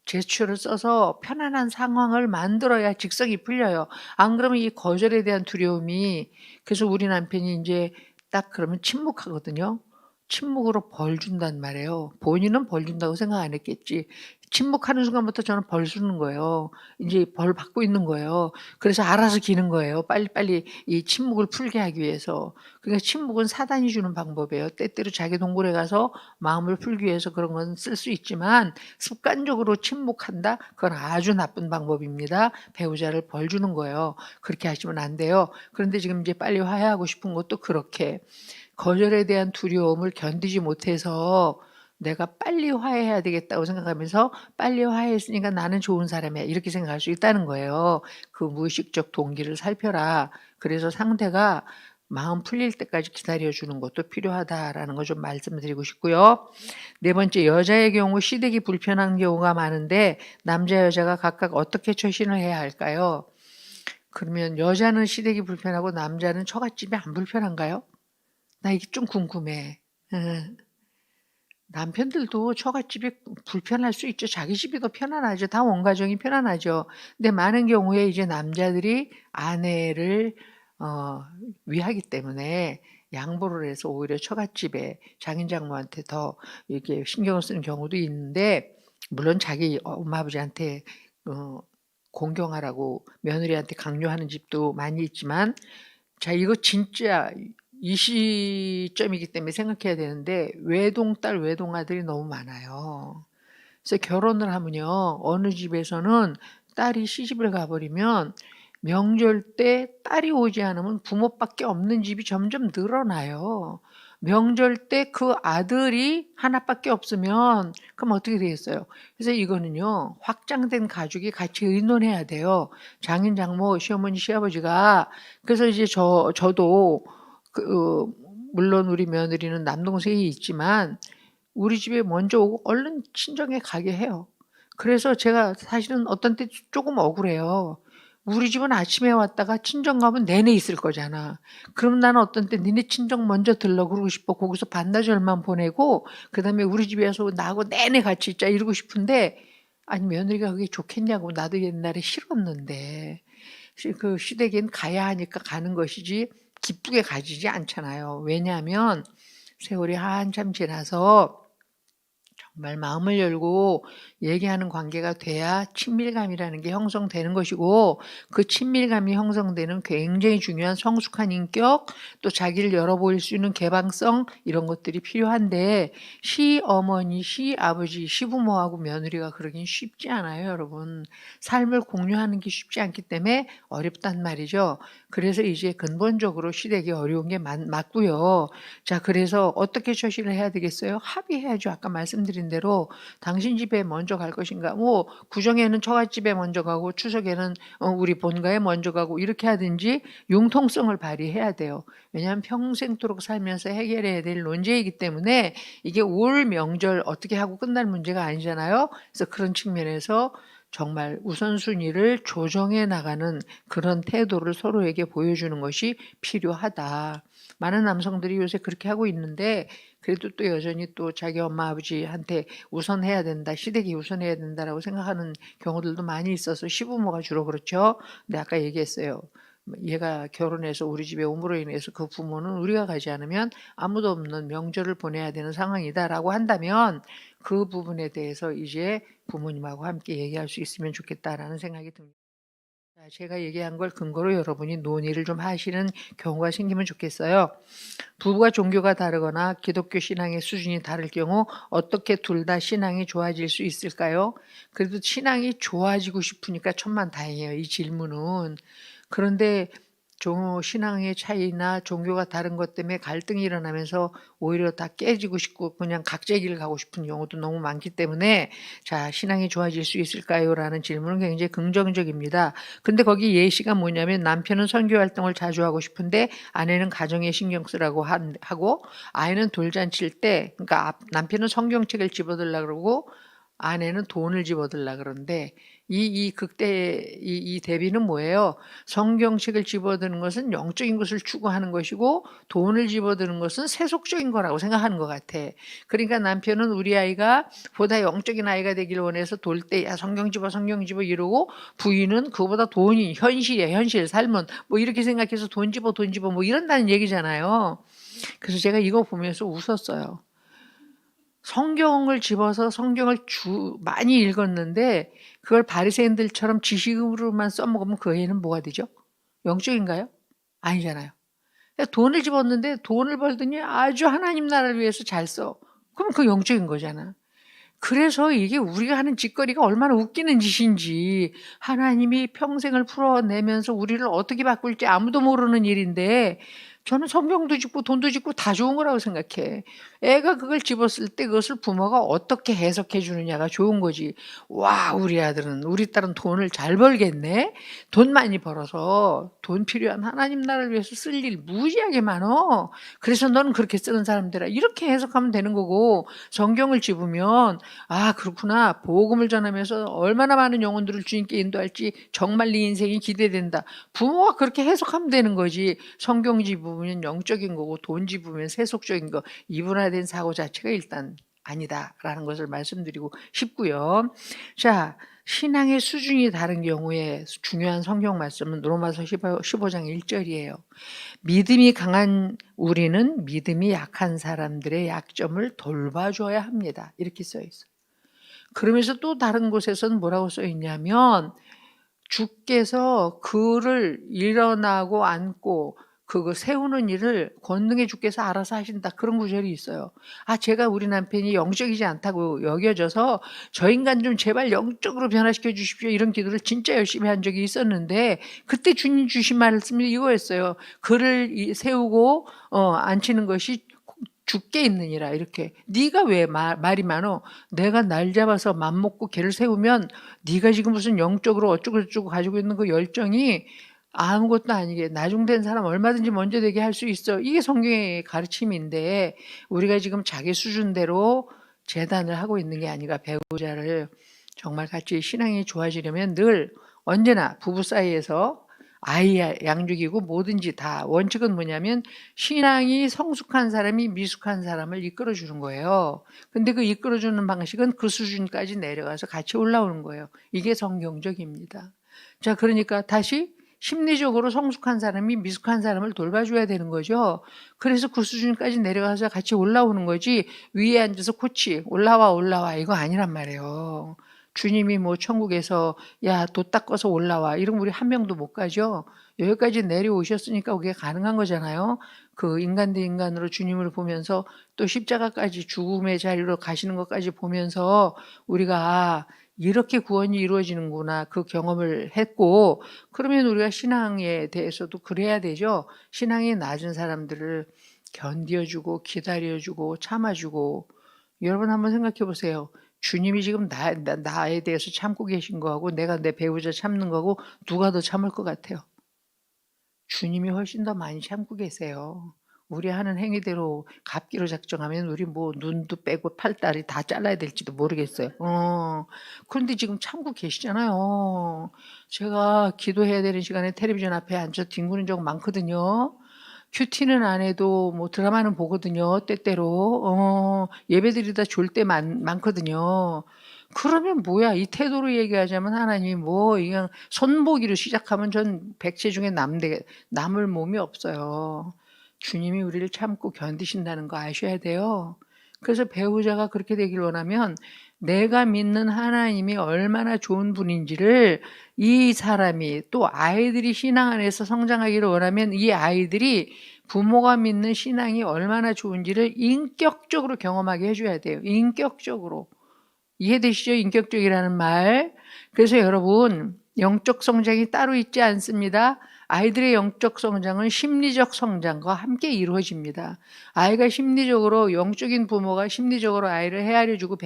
제스처를 써서 편안한 상황을 만들어야 직성이 풀려요. 안 그러면 이 거절에 대한 두려움이 그래서 우리 남편이 이제 딱 그러면 침묵하거든요. 침묵으로 벌 준단 말이에요. 본인은 벌 준다고 생각 안 했겠지. 침묵하는 순간부터 저는 벌 주는 거예요. 이제 벌 받고 있는 거예요. 그래서 알아서 기는 거예요. 빨리빨리 이 침묵을 풀게 하기 위해서. 그러니까 침묵은 사단이 주는 방법이에요. 때때로 자기 동굴에 가서 마음을 풀기 위해서 그런 건 쓸 수 있지만 습관적으로 침묵한다? 그건 아주 나쁜 방법입니다. 배우자를 벌 주는 거예요. 그렇게 하시면 안 돼요. 그런데 지금 이제 빨리 화해하고 싶은 것도 그렇게 거절에 대한 두려움을 견디지 못해서 내가 빨리 화해해야 되겠다고 생각하면서 빨리 화해했으니까 나는 좋은 사람이야 이렇게 생각할 수 있다는 거예요. 그 무의식적 동기를 살펴라. 그래서 상대가 마음 풀릴 때까지 기다려주는 것도 필요하다라는 거 좀 말씀드리고 싶고요. 네 번째, 여자의 경우 시댁이 불편한 경우가 많은데 남자 여자가 각각 어떻게 처신을 해야 할까요? 그러면 여자는 시댁이 불편하고 남자는 처갓집이 안 불편한가요? 나 이게 좀 궁금해. 남편들도 처갓집이 불편할 수 있죠. 자기 집이 더 편안하죠. 다 온 가정이 편안하죠. 근데 많은 경우에 이제 남자들이 아내를 위하기 때문에 양보를 해서 오히려 처갓집에 장인 장모한테 더 이렇게 신경을 쓰는 경우도 있는데, 물론 자기 엄마 아버지한테 공경하라고 며느리한테 강요하는 집도 많이 있지만, 자, 이거 진짜 이 시점이기 때문에 생각해야 되는데, 외동딸, 외동아들이 너무 많아요. 그래서 결혼을 하면요, 어느 집에서는 딸이 시집을 가버리면 명절 때 딸이 오지 않으면 부모밖에 없는 집이 점점 늘어나요. 명절 때 그 아들이 하나밖에 없으면 그럼 어떻게 되겠어요? 그래서 이거는요, 확장된 가족이 같이 의논해야 돼요. 장인, 장모, 시어머니, 시아버지가. 그래서 이제 저도 물론 우리 며느리는 남동생이 있지만 우리 집에 먼저 오고 얼른 친정에 가게 해요. 그래서 제가 사실은 어떤 때 조금 억울해요. 우리 집은 아침에 왔다가 친정 가면 내내 있을 거잖아. 그럼 나는 어떤 때 니네 친정 먼저 들러 그러고 싶어. 거기서 반나절만 보내고 그다음에 우리 집에 와서 나하고 내내 같이 있자 이러고 싶은데, 아니 며느리가 그게 좋겠냐고. 나도 옛날에 싫었는데 그 시댁엔 가야 하니까 가는 것이지 기쁘게 가지지 않잖아요. 왜냐하면 세월이 한참 지나서 정말 마음을 열고 얘기하는 관계가 돼야 친밀감이라는 게 형성되는 것이고, 그 친밀감이 형성되는 굉장히 중요한 성숙한 인격, 또 자기를 열어보일 수 있는 개방성, 이런 것들이 필요한데, 시어머니, 시아버지, 시부모하고 며느리가 그러긴 쉽지 않아요, 여러분. 삶을 공유하는 게 쉽지 않기 때문에 어렵단 말이죠. 그래서 이제 근본적으로 시댁이 어려운 게 맞고요. 자, 그래서 어떻게 처신을 해야 되겠어요? 합의해야죠. 아까 말씀드린 대로 당신 집에 먼저 갈 것인가, 뭐 구정에는 처갓집에 먼저 가고 추석에는 우리 본가에 먼저 가고 이렇게 하든지 융통성을 발휘해야 돼요. 왜냐하면 평생토록 살면서 해결해야 될 논제이기 때문에 이게 올 명절 어떻게 하고 끝날 문제가 아니잖아요. 그래서 그런 측면에서 정말 우선순위를 조정해 나가는 그런 태도를 서로에게 보여주는 것이 필요하다. 많은 남성들이 요새 그렇게 하고 있는데, 그래도 또 여전히 또 자기 엄마 아버지한테 우선해야 된다, 시댁이 우선해야 된다라고 생각하는 경우들도 많이 있어서 시부모가 주로 그렇죠. 근데 아까 얘기했어요. 얘가 결혼해서 우리 집에 옴으로 인해서 그 부모는 우리가 가지 않으면 아무도 없는 명절을 보내야 되는 상황이다라고 한다면, 그 부분에 대해서 이제 부모님하고 함께 얘기할 수 있으면 좋겠다라는 생각이 듭니다. 제가 얘기한 걸 근거로 여러분이 논의를 좀 하시는 경우가 생기면 좋겠어요. 부부가 종교가 다르거나 기독교 신앙의 수준이 다를 경우 어떻게 둘 다 신앙이 좋아질 수 있을까요? 그래도 신앙이 좋아지고 싶으니까 천만다행이에요, 이 질문은. 그런데 신앙의 차이나 종교가 다른 것 때문에 갈등이 일어나면서 오히려 다 깨지고 싶고 그냥 각자의 길을 가고 싶은 경우도 너무 많기 때문에, 자, 신앙이 좋아질 수 있을까요? 라는 질문은 굉장히 긍정적입니다. 근데 거기 예시가 뭐냐면, 남편은 선교 활동을 자주 하고 싶은데 아내는 가정에 신경 쓰라고 하고, 아이는 돌잔치일 때, 그러니까 남편은 성경책을 집어들라 그러고 아내는 돈을 집어들라 그러는데, 이 대비는 뭐예요? 성경책을 집어드는 것은 영적인 것을 추구하는 것이고 돈을 집어드는 것은 세속적인 거라고 생각하는 것 같아. 그러니까 남편은 우리 아이가 보다 영적인 아이가 되길 원해서 돌 때 야 성경 집어 이러고, 부인은 그보다 돈이 현실이야, 현실 삶은 뭐 이렇게 생각해서 돈 집어 뭐 이런다는 얘기잖아요. 그래서 제가 이거 보면서 웃었어요. 성경을 집어서 성경을 많이 읽었는데 그걸 바리새인들처럼 지식으로만 써먹으면 그 애는 뭐가 되죠? 영적인가요? 아니잖아요. 돈을 집었는데 돈을 벌더니 아주 하나님 나라를 위해서 잘 써. 그럼 그 영적인 거잖아. 그래서 이게 우리가 하는 짓거리가 얼마나 웃기는 짓인지, 하나님이 평생을 풀어내면서 우리를 어떻게 바꿀지 아무도 모르는 일인데 저는 성경도 짓고 돈도 짓고 다 좋은 거라고 생각해. 애가 그걸 집었을 때 그것을 부모가 어떻게 해석해 주느냐가 좋은 거지. 와, 우리 아들은, 우리 딸은 돈을 잘 벌겠네? 돈 많이 벌어서 돈 필요한 하나님 나라를 위해서 쓸 일 무지하게 많어. 그래서 너는 그렇게 쓰는 사람들아. 이렇게 해석하면 되는 거고, 성경을 집으면, 아, 그렇구나. 복음을 전하면서 얼마나 많은 영혼들을 주님께 인도할지 정말 네 인생이 기대된다. 부모가 그렇게 해석하면 되는 거지. 성경 집으면 영적인 거고 돈 집으면 세속적인 거, 이분화된 사고 자체가 일단 아니다라는 것을 말씀드리고 싶고요. 자, 신앙의 수준이 다른 경우에 중요한 성경 말씀은 로마서 15장 1절이에요. 믿음이 강한 우리는 믿음이 약한 사람들의 약점을 돌봐줘야 합니다. 이렇게 써 있어요. 그러면서 또 다른 곳에서는 뭐라고 써 있냐면 주께서 그를 일어나고 앉고 그거 세우는 일을 권능의 주께서 알아서 하신다. 그런 구절이 있어요. 아, 제가 우리 남편이 영적이지 않다고 여겨져서 저 인간 좀 제발 영적으로 변화시켜 주십시오. 이런 기도를 진짜 열심히 한 적이 있었는데 그때 주님 주신 말씀이 이거였어요. 그를 세우고 앉히는 것이 죽게 있느니라. 이렇게 네가 왜 말이 많어? 내가 날 잡아서 맘먹고 걔를 세우면 네가 지금 무슨 영적으로 어쩌고저쩌고 가지고 있는 그 열정이 아무것도 아니게 나중된 사람 얼마든지 먼저 되게 할 수 있어. 이게 성경의 가르침인데 우리가 지금 자기 수준대로 재단을 하고 있는 게 아니라 배우자를 정말 같이 신앙이 좋아지려면 늘 언제나 부부 사이에서 아이 양육이고 뭐든지 다 원칙은 뭐냐면 신앙이 성숙한 사람이 미숙한 사람을 이끌어주는 거예요. 근데 그 이끌어주는 방식은 그 수준까지 내려가서 같이 올라오는 거예요. 이게 성경적입니다. 자, 그러니까 다시 심리적으로 성숙한 사람이 미숙한 사람을 돌봐줘야 되는 거죠. 그래서 그 수준까지 내려가서 같이 올라오는 거지 위에 앉아서 코치 올라와 이거 아니란 말이에요. 주님이 뭐 천국에서 야, 돛 닦아서 올라와 이런 우리 한 명도 못 가죠. 여기까지 내려오셨으니까 그게 가능한 거잖아요. 그 인간 대 인간으로 주님을 보면서 또 십자가까지 죽음의 자리로 가시는 것까지 보면서 우리가 아, 이렇게 구원이 이루어지는구나 그 경험을 했고 그러면 우리가 신앙에 대해서도 그래야 되죠. 신앙이 낮은 사람들을 견뎌주고 기다려주고 참아주고 여러분 한번 생각해 보세요. 주님이 지금 나에 대해서 참고 계신 거하고 내가 내 배우자 참는 거하고 누가 더 참을 것 같아요? 주님이 훨씬 더 많이 참고 계세요. 우리 하는 행위대로 갚기로 작정하면 우리 뭐 눈도 빼고 팔다리 다 잘라야 될지도 모르겠어요. 그런데 지금 참고 계시잖아요. 제가 기도해야 되는 시간에 텔레비전 앞에 앉아 뒹구는 적 많거든요. 큐티는 안 해도 뭐 드라마는 보거든요. 때때로 예배드리다 졸 때 많거든요. 그러면 뭐야 이 태도로 얘기하자면 하나님이 뭐 그냥 손보기로 시작하면 전 백체 중에 남을 몸이 없어요. 주님이 우리를 참고 견디신다는 거 아셔야 돼요. 그래서 배우자가 그렇게 되길 원하면 내가 믿는 하나님이 얼마나 좋은 분인지를 이 사람이 또 아이들이 신앙 안에서 성장하기를 원하면 이 아이들이 부모가 믿는 신앙이 얼마나 좋은지를 인격적으로 경험하게 해줘야 돼요. 인격적으로. 이해되시죠? 인격적이라는 말. 그래서 여러분, 영적 성장이 따로 있지 않습니다. 아이들의 영적 성장은 심리적 성장과 함께 이루어집니다. 아이가 심리적으로 영적인 부모가 심리적으로 아이를 헤아려주고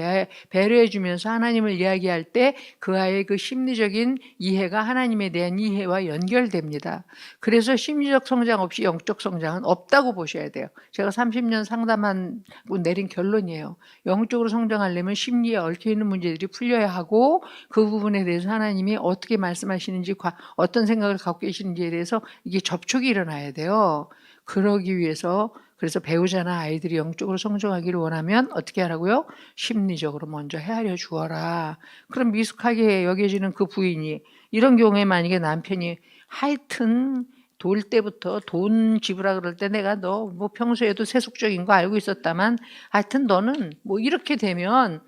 배려해주면서 하나님을 이야기할 때 그 아이의 그 심리적인 이해가 하나님에 대한 이해와 연결됩니다. 그래서 심리적 성장 없이 영적 성장은 없다고 보셔야 돼요. 제가 30년 상담하고 내린 결론이에요. 영적으로 성장하려면 심리에 얽혀있는 문제들이 풀려야 하고 그 부분에 대해서 하나님이 어떻게 말씀하시는지 어떤 생각을 갖고 계시는지에 대해서 이게 접촉이 일어나야 돼요. 그러기 위해서 그래서 배우자나 아이들이 영적으로 성장하기를 원하면 어떻게 하라고요? 심리적으로 먼저 헤아려 주어라. 그럼 미숙하게 여겨지는 그 부인이 이런 경우에 만약에 남편이 하여튼 돌 때부터 돈 지불하 그럴 때 내가 너 뭐 평소에도 세속적인 거 알고 있었다만 하여튼 너는 뭐 이렇게 되면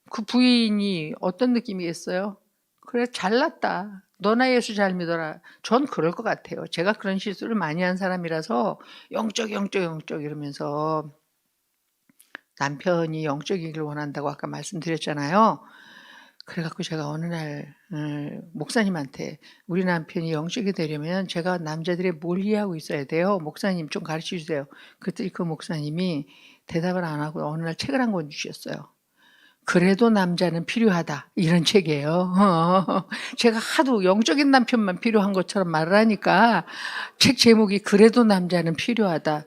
그 부인이 어떤 느낌이겠어요? 그래 잘났다. 너나 예수 잘 믿어라. 전 그럴 것 같아요. 제가 그런 실수를 많이 한 사람이라서 영적 이러면서 남편이 영적이길 원한다고 아까 말씀드렸잖아요. 그래갖고 제가 어느 날 목사님한테 우리 남편이 영적이 되려면 제가 남자들의 뭘 이해하고 있어야 돼요? 목사님 좀 가르쳐 주세요. 그랬더니 그 목사님이 대답을 안 하고 어느 날 책을 한 권 주셨어요. 그래도 남자는 필요하다. 이런 책이에요. 제가 하도 영적인 남편만 필요한 것처럼 말을 하니까 책 제목이 그래도 남자는 필요하다.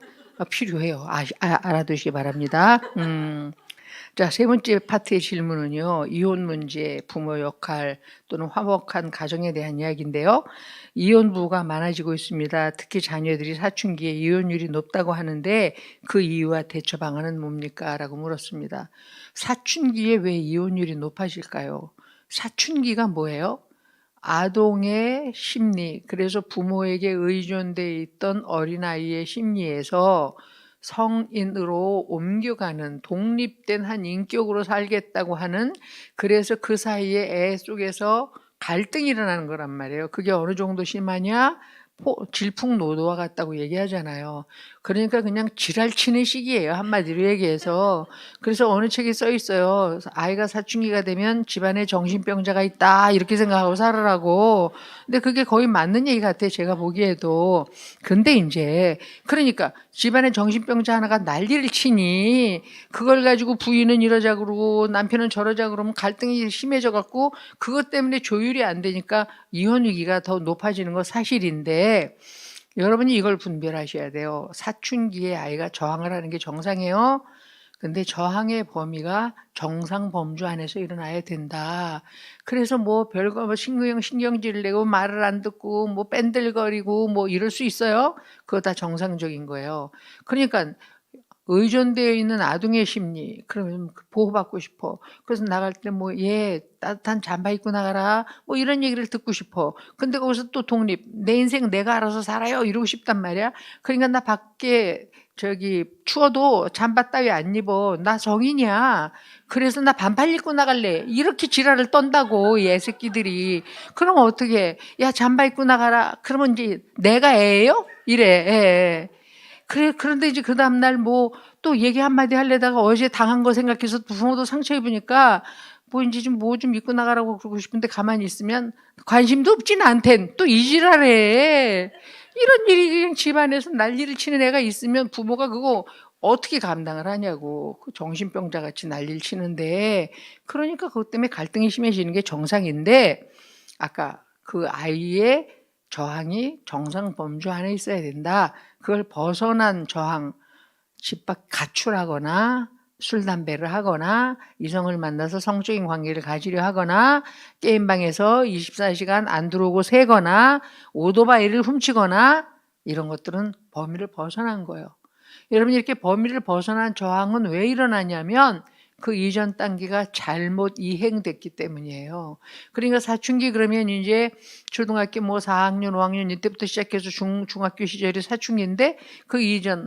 필요해요. 알아두시기 바랍니다. 자, 세 번째 파트의 질문은요. 이혼 문제, 부모 역할 또는 화목한 가정에 대한 이야기인데요. 이혼 부부가 많아지고 있습니다. 특히 자녀들이 사춘기에 이혼율이 높다고 하는데 그 이유와 대처 방안은 뭡니까? 라고 물었습니다. 사춘기에 왜 이혼율이 높아질까요? 사춘기가 뭐예요? 아동의 심리, 그래서 부모에게 의존돼 있던 어린아이의 심리에서 성인으로 옮겨가는 독립된 한 인격으로 살겠다고 하는, 그래서 그 사이에 애 속에서 갈등이 일어나는 거란 말이에요. 그게 어느 정도 심하냐? 질풍노도와 같다고 얘기하잖아요. 그러니까 그냥 지랄치는 시기예요. 한마디로 얘기해서. 그래서 어느 책에 써 있어요. 아이가 사춘기가 되면 집안에 정신병자가 있다. 이렇게 생각하고 살으라고. 근데 그게 거의 맞는 얘기 같아요. 제가 보기에도. 근데 이제 그러니까 집안에 정신병자 하나가 난리를 치니 그걸 가지고 부인은 이러자 그러고 남편은 저러자 그러면 갈등이 심해져 갖고 그것 때문에 조율이 안 되니까 이혼 위기가 더 높아지는 거 사실인데, 여러분이 이걸 분별하셔야 돼요. 사춘기에 아이가 저항을 하는 게 정상이에요. 근데 저항의 범위가 정상 범주 안에서 일어나야 된다. 그래서 뭐 별거 뭐 신경질을 내고 말을 안 듣고 뭐 뺀들거리고 뭐 이럴 수 있어요. 그거 다 정상적인 거예요. 그러니까 의존되어 있는 아동의 심리, 그러면 보호받고 싶어. 그래서 나갈 때 뭐, 얘, 따뜻한 잠바 입고 나가라. 뭐 이런 얘기를 듣고 싶어. 근데 거기서 또 독립, 내 인생 내가 알아서 살아요. 이러고 싶단 말이야. 그러니까 나 밖에 추워도 잠바 따위 안 입어. 나 성인이야. 그래서 나 반팔 입고 나갈래. 이렇게 지랄을 떤다고, 이 애새끼들이. 그럼 어떻게 해? 야, 잠바 입고 나가라. 그러면 이제 내가 애예요? 이래, 애. 그런데 이제 그 다음날 뭐 또 얘기 한마디 하려다가 어제 당한 거 생각해서 부모도 상처 입으니까 뭐 이제 좀 뭐 좀 입고 나가라고 그러고 싶은데 가만히 있으면 관심도 없진 않텐 또 이지랄해. 이런 일이 그냥 집안에서 난리를 치는 애가 있으면 부모가 그거 어떻게 감당을 하냐고. 그 정신병자 같이 난리를 치는데, 그러니까 그것 때문에 갈등이 심해지는 게 정상인데, 아까 그 아이의 저항이 정상 범주 안에 있어야 된다. 그걸 벗어난 저항, 집 밖 가출하거나 술, 담배를 하거나 이성을 만나서 성적인 관계를 가지려 하거나 게임방에서 24시간 안 들어오고 새거나 오토바이를 훔치거나 이런 것들은 범위를 벗어난 거예요. 여러분, 이렇게 범위를 벗어난 저항은 왜 일어나냐면 그 이전 단계가 잘못 이행됐기 때문이에요. 그러니까 사춘기 그러면 이제 초등학교 뭐 4학년, 5학년 이때부터 시작해서 중학교 시절이 사춘기인데 그 이전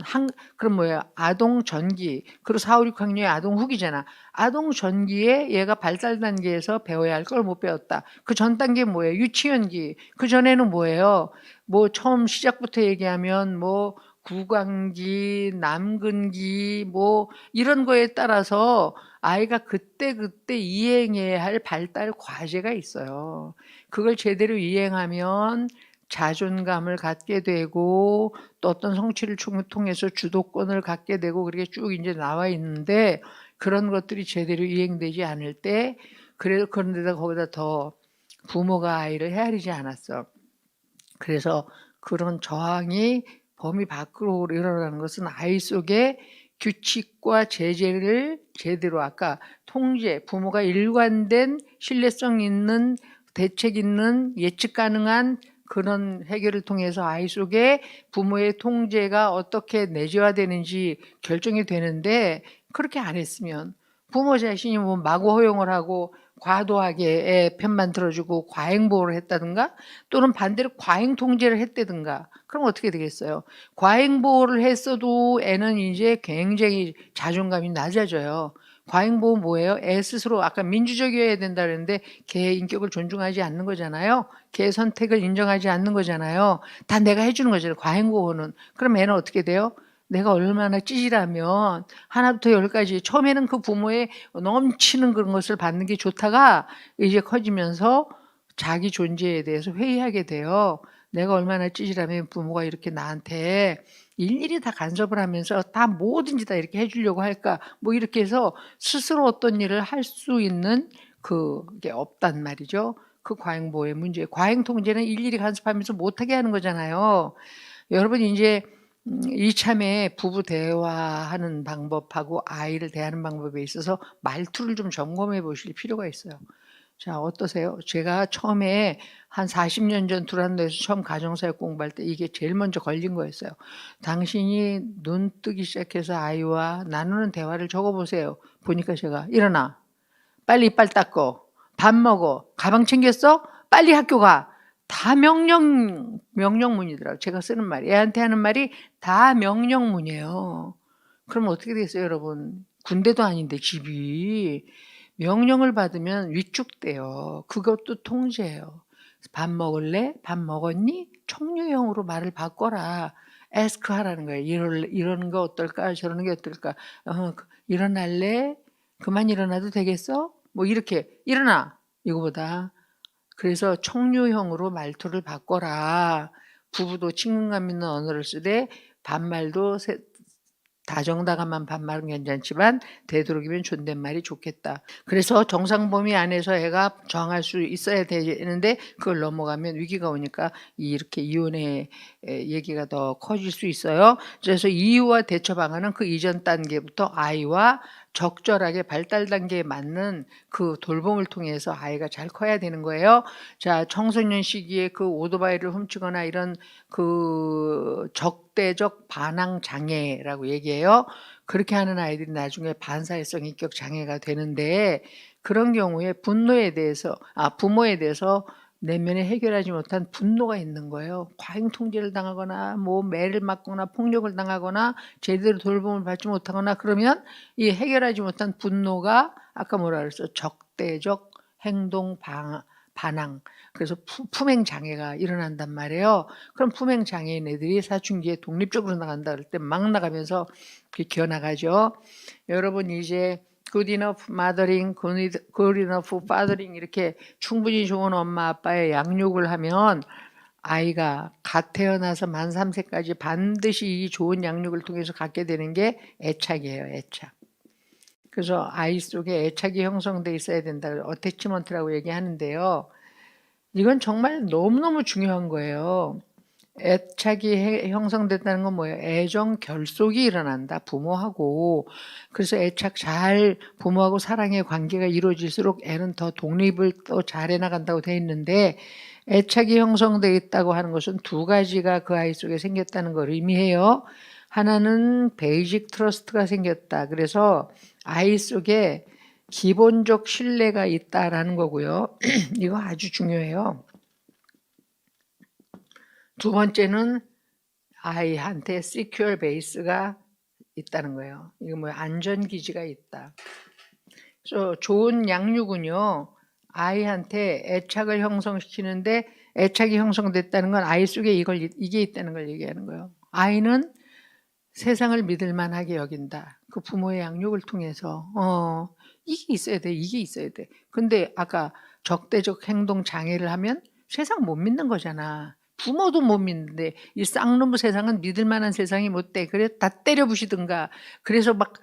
그럼 뭐예요? 아동 전기. 그리고 4, 5, 6학년이 아동 후기잖아. 아동 전기에 얘가 발달 단계에서 배워야 할 걸 못 배웠다. 그 전 단계 뭐예요? 유치원기. 그 전에는 뭐예요? 뭐 처음 시작부터 얘기하면 뭐 구강기, 남근기, 뭐 이런 거에 따라서 아이가 그때 이행해야 할 발달 과제가 있어요. 그걸 제대로 이행하면 자존감을 갖게 되고 또 어떤 성취를 통해서 주도권을 갖게 되고 그렇게 쭉 이제 나와 있는데, 그런 것들이 제대로 이행되지 않을 때, 그런데다 거기다 더 부모가 아이를 헤아리지 않았어. 그래서 그런 저항이 범위 밖으로 일어나는 것은 아이 속에 규칙과 제재를 제대로, 아까 통제, 부모가 일관된 신뢰성 있는 대책 있는 예측 가능한 그런 해결을 통해서 아이 속에 부모의 통제가 어떻게 내재화되는지 결정이 되는데, 그렇게 안 했으면 부모 자신이 뭐 마구 허용을 하고 과도하게 애 편만 들어주고 과잉보호를 했다든가 또는 반대로 과잉 통제를 했다든가, 그럼 어떻게 되겠어요? 과잉보호를 했어도 애는 이제 굉장히 자존감이 낮아져요. 과잉보호 뭐예요? 애 스스로, 아까 민주적이어야 된다 그랬는데 걔의 인격을 존중하지 않는 거잖아요. 걔의 선택을 인정하지 않는 거잖아요. 다 내가 해주는 거잖아요. 과잉보호는. 그럼 애는 어떻게 돼요? 내가 얼마나 찌질하면 하나부터 열까지 처음에는 그 부모의 넘치는 그런 것을 받는 게 좋다가 이제 커지면서 자기 존재에 대해서 회의하게 돼요. 내가 얼마나 찌질하면 부모가 이렇게 나한테 일일이 다 간섭을 하면서 다 뭐든지 다 이렇게 해주려고 할까? 뭐 이렇게 해서 스스로 어떤 일을 할 수 있는 그게 없단 말이죠. 그 과잉보호의 문제. 과잉통제는 일일이 간섭하면서 못하게 하는 거잖아요. 여러분 이제 이참에 부부 대화하는 방법하고 아이를 대하는 방법에 있어서 말투를 좀 점검해 보실 필요가 있어요. 자, 어떠세요? 제가 처음에 한 40년 전 두란노에서 처음 가정사역 공부할 때 이게 제일 먼저 걸린 거였어요. 당신이 눈 뜨기 시작해서 아이와 나누는 대화를 적어보세요. 보니까 제가 일어나, 빨리 이빨 닦어, 밥 먹어, 가방 챙겼어? 빨리 학교 가. 다 명령문이더라고요. 제가 쓰는 말이, 애한테 하는 말이 다 명령문이에요. 그럼 어떻게 되겠어요, 여러분? 군대도 아닌데 집이. 명령을 받으면 위축돼요. 그것도 통제예요. 밥 먹을래? 밥 먹었니? 청유형으로 말을 바꿔라. ask 하라는 거예요. 이러는 거 어떨까? 저러는 게 어떨까? 일어날래? 그만 일어나도 되겠어? 뭐 이렇게 일어나 이거보다. 그래서 청유형으로 말투를 바꿔라. 부부도 친근감 있는 언어를 쓰되 반말도 다정다감한 반말은 괜찮지만 되도록이면 존댓말이 좋겠다. 그래서 정상 범위 안에서 애가 정할 수 있어야 되는데 그걸 넘어가면 위기가 오니까 이렇게 이혼의 얘기가 더 커질 수 있어요. 그래서 이유와 대처 방안은 그 이전 단계부터 아이와 적절하게 발달 단계에 맞는 그 돌봄을 통해서 아이가 잘 커야 되는 거예요. 자, 청소년 시기에 그 오토바이를 훔치거나 이런 그 적대적 반항 장애라고 얘기해요. 그렇게 하는 아이들이 나중에 반사회성 인격 장애가 되는데 그런 경우에 부모에 대해서 내면에 해결하지 못한 분노가 있는 거예요. 과잉 통제를 당하거나 뭐 매를 맞거나 폭력을 당하거나 제대로 돌봄을 받지 못하거나 그러면 이 해결하지 못한 분노가 아까 뭐라 그랬어? 적대적 행동 반항. 그래서 품행 장애가 일어난단 말이에요. 그럼 품행 장애인 애들이 사춘기에 독립적으로 나간다 그럴 때 막 나가면서 기어 나가죠. 여러분 이제 good enough mothering, good enough fathering 이렇게 충분히 좋은 엄마 아빠의 양육을 하면 아이가 갓 태어나서 만 3세까지 반드시 이 좋은 양육을 통해서 갖게 되는 게 애착이에요. 애착. 그래서 아이 속에 애착이 형성돼 있어야 된다. 어태치먼트라고 얘기하는데요. 이건 정말 너무너무 중요한 거예요. 애착이 형성됐다는 건 뭐예요? 애정 결속이 일어난다. 부모하고. 그래서 부모하고 사랑의 관계가 이루어질수록 애는 더 독립을 또 잘해 나간다고 돼 있는데 애착이 형성돼 있다고 하는 것은 두 가지가 그 아이 속에 생겼다는 걸 의미해요. 하나는 베이직 트러스트가 생겼다. 그래서 아이 속에 기본적 신뢰가 있다라는 거고요. 이거 아주 중요해요. 두 번째는 아이한테 secure base가 있다는 거예요. 이거 뭐야? 안전기지가 있다. 그래서 좋은 양육은요, 아이한테 애착을 형성시키는데 애착이 형성됐다는 건 아이 속에 이게 있다는 걸 얘기하는 거예요. 아이는 세상을 믿을 만하게 여긴다. 그 부모의 양육을 통해서. 이게 있어야 돼. 이게 있어야 돼. 근데 아까 적대적 행동 장애를 하면 세상 못 믿는 거잖아. 부모도 못 믿는데 이 쌍놈의 세상은 믿을 만한 세상이 못 돼. 그래 다 때려 부시든가. 그래서 막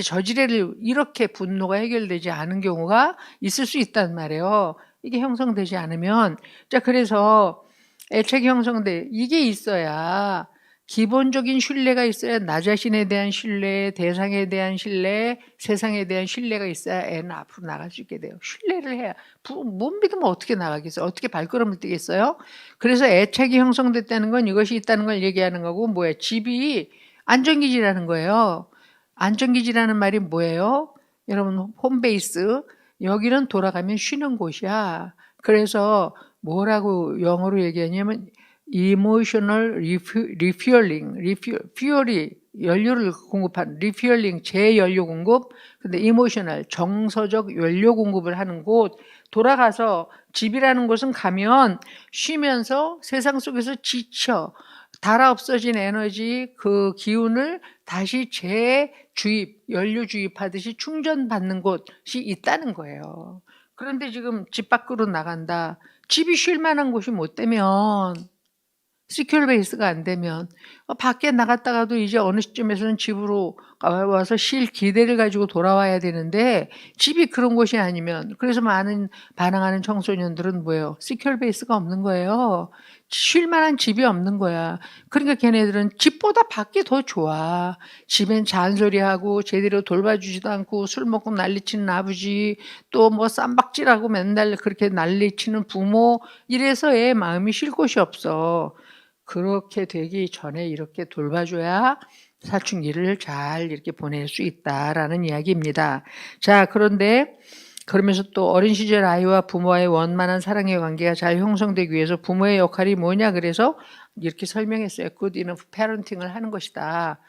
저지레를 이렇게 분노가 해결되지 않은 경우가 있을 수 있단 말이에요. 이게 형성되지 않으면. 자, 그래서 애착이 형성돼. 이게 있어야 기본적인 신뢰가 있어야 나 자신에 대한 신뢰, 대상에 대한 신뢰, 세상에 대한 신뢰가 있어야 애는 앞으로 나갈 수 있게 돼요. 신뢰를 해야. 못 믿으면 어떻게 나가겠어요? 어떻게 발걸음을 뛰겠어요? 그래서 애착이 형성됐다는 건 이것이 있다는 걸 얘기하는 거고 뭐예요? 집이 안전기지라는 거예요. 안전기지라는 말이 뭐예요? 여러분 홈베이스. 여기는 돌아가면 쉬는 곳이야. 그래서 뭐라고 영어로 얘기하냐면 emotional refueling, fuel이 연료를 공급하는 refueling 재연료 공급. 근데 emotional 정서적 연료 공급을 하는 곳. 돌아가서 집이라는 곳은 가면 쉬면서 세상 속에서 지쳐 달아 없어진 에너지 그 기운을 다시 재주입, 연료 주입하듯이 충전받는 곳이 있다는 거예요. 그런데 지금 집 밖으로 나간다. 집이 쉴 만한 곳이 못 되면, 시큐어 베이스가 안 되면 밖에 나갔다가도 이제 어느 시점에서는 집으로 와서 쉴 기대를 가지고 돌아와야 되는데 집이 그런 곳이 아니면, 그래서 많은 반항하는 청소년들은 뭐예요? 시큐어 베이스가 없는 거예요. 쉴 만한 집이 없는 거야. 그러니까 걔네들은 집보다 밖이 더 좋아. 집엔 잔소리하고 제대로 돌봐주지도 않고 술 먹고 난리치는 아버지, 또 뭐 쌈박질하고 맨날 그렇게 난리치는 부모, 이래서 애 마음이 쉴 곳이 없어. 그렇게 되기 전에 이렇게 돌봐줘야 사춘기를 잘 이렇게 보낼 수 있다라는 이야기입니다. 자, 그런데 그러면서 또 어린 시절 아이와 부모와의 원만한 사랑의 관계가 잘 형성되기 위해서 부모의 역할이 뭐냐, 그래서 이렇게 설명했어요. Good enough parenting을 하는 것이다.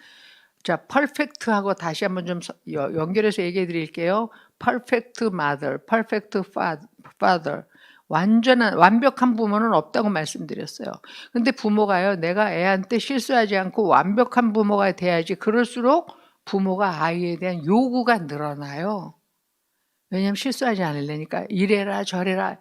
자, perfect하고 다시 한번 좀 연결해서 얘기해 드릴게요. perfect mother, perfect father. 완벽한 부모는 없다고 말씀드렸어요. 근데 부모가요, 내가 애한테 실수하지 않고 완벽한 부모가 돼야지. 그럴수록 부모가 아이에 대한 요구가 늘어나요. 왜냐하면 실수하지 않으려니까. 이래라 저래라.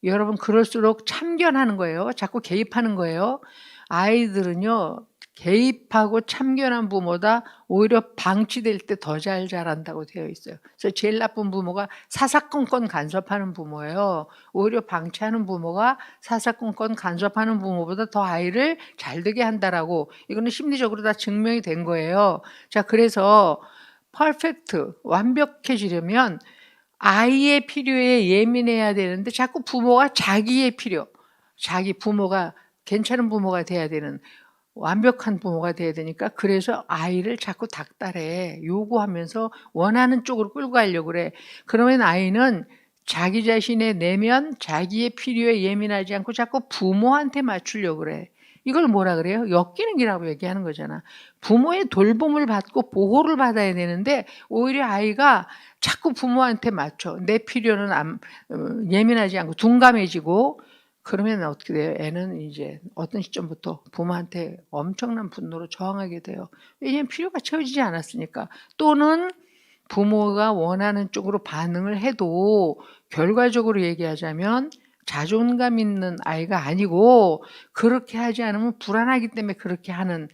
여러분, 그럴수록 참견하는 거예요. 자꾸 개입하는 거예요. 아이들은요, 개입하고 참견한 부모다 오히려 방치될 때 더 잘 자란다고 되어 있어요. 그래서 제일 나쁜 부모가 사사건건 간섭하는 부모예요. 오히려 방치하는 부모가 사사건건 간섭하는 부모보다 더 아이를 잘 되게 한다라고, 이거는 심리적으로 다 증명이 된 거예요. 자, 그래서 퍼펙트, 완벽해지려면 아이의 필요에 예민해야 되는데 자꾸 부모가 자기의 필요, 자기 부모가 괜찮은 부모가 돼야 되는, 완벽한 부모가 돼야 되니까, 그래서 아이를 자꾸 닥달해. 요구하면서 원하는 쪽으로 끌고 가려고 그래. 그러면 아이는 자기 자신의 내면, 자기의 필요에 예민하지 않고 자꾸 부모한테 맞추려고 그래. 이걸 뭐라 그래요? 역기능이라고 얘기하는 거잖아. 부모의 돌봄을 받고 보호를 받아야 되는데 오히려 아이가 자꾸 부모한테 맞춰. 내 필요는 예민하지 않고 둔감해지고, 그러면 어떻게 돼요? 애는 이제 어떤 시점부터 부모한테 엄청난 분노로 저항하게 돼요. 왜냐하면 필요가 채워지지 않았으니까. 또는 부모가 원하는 쪽으로 반응을 해도 결과적으로 얘기하자면 자존감 있는 아이가 아니고, 그렇게 하지 않으면 불안하기 때문에 그렇게 하는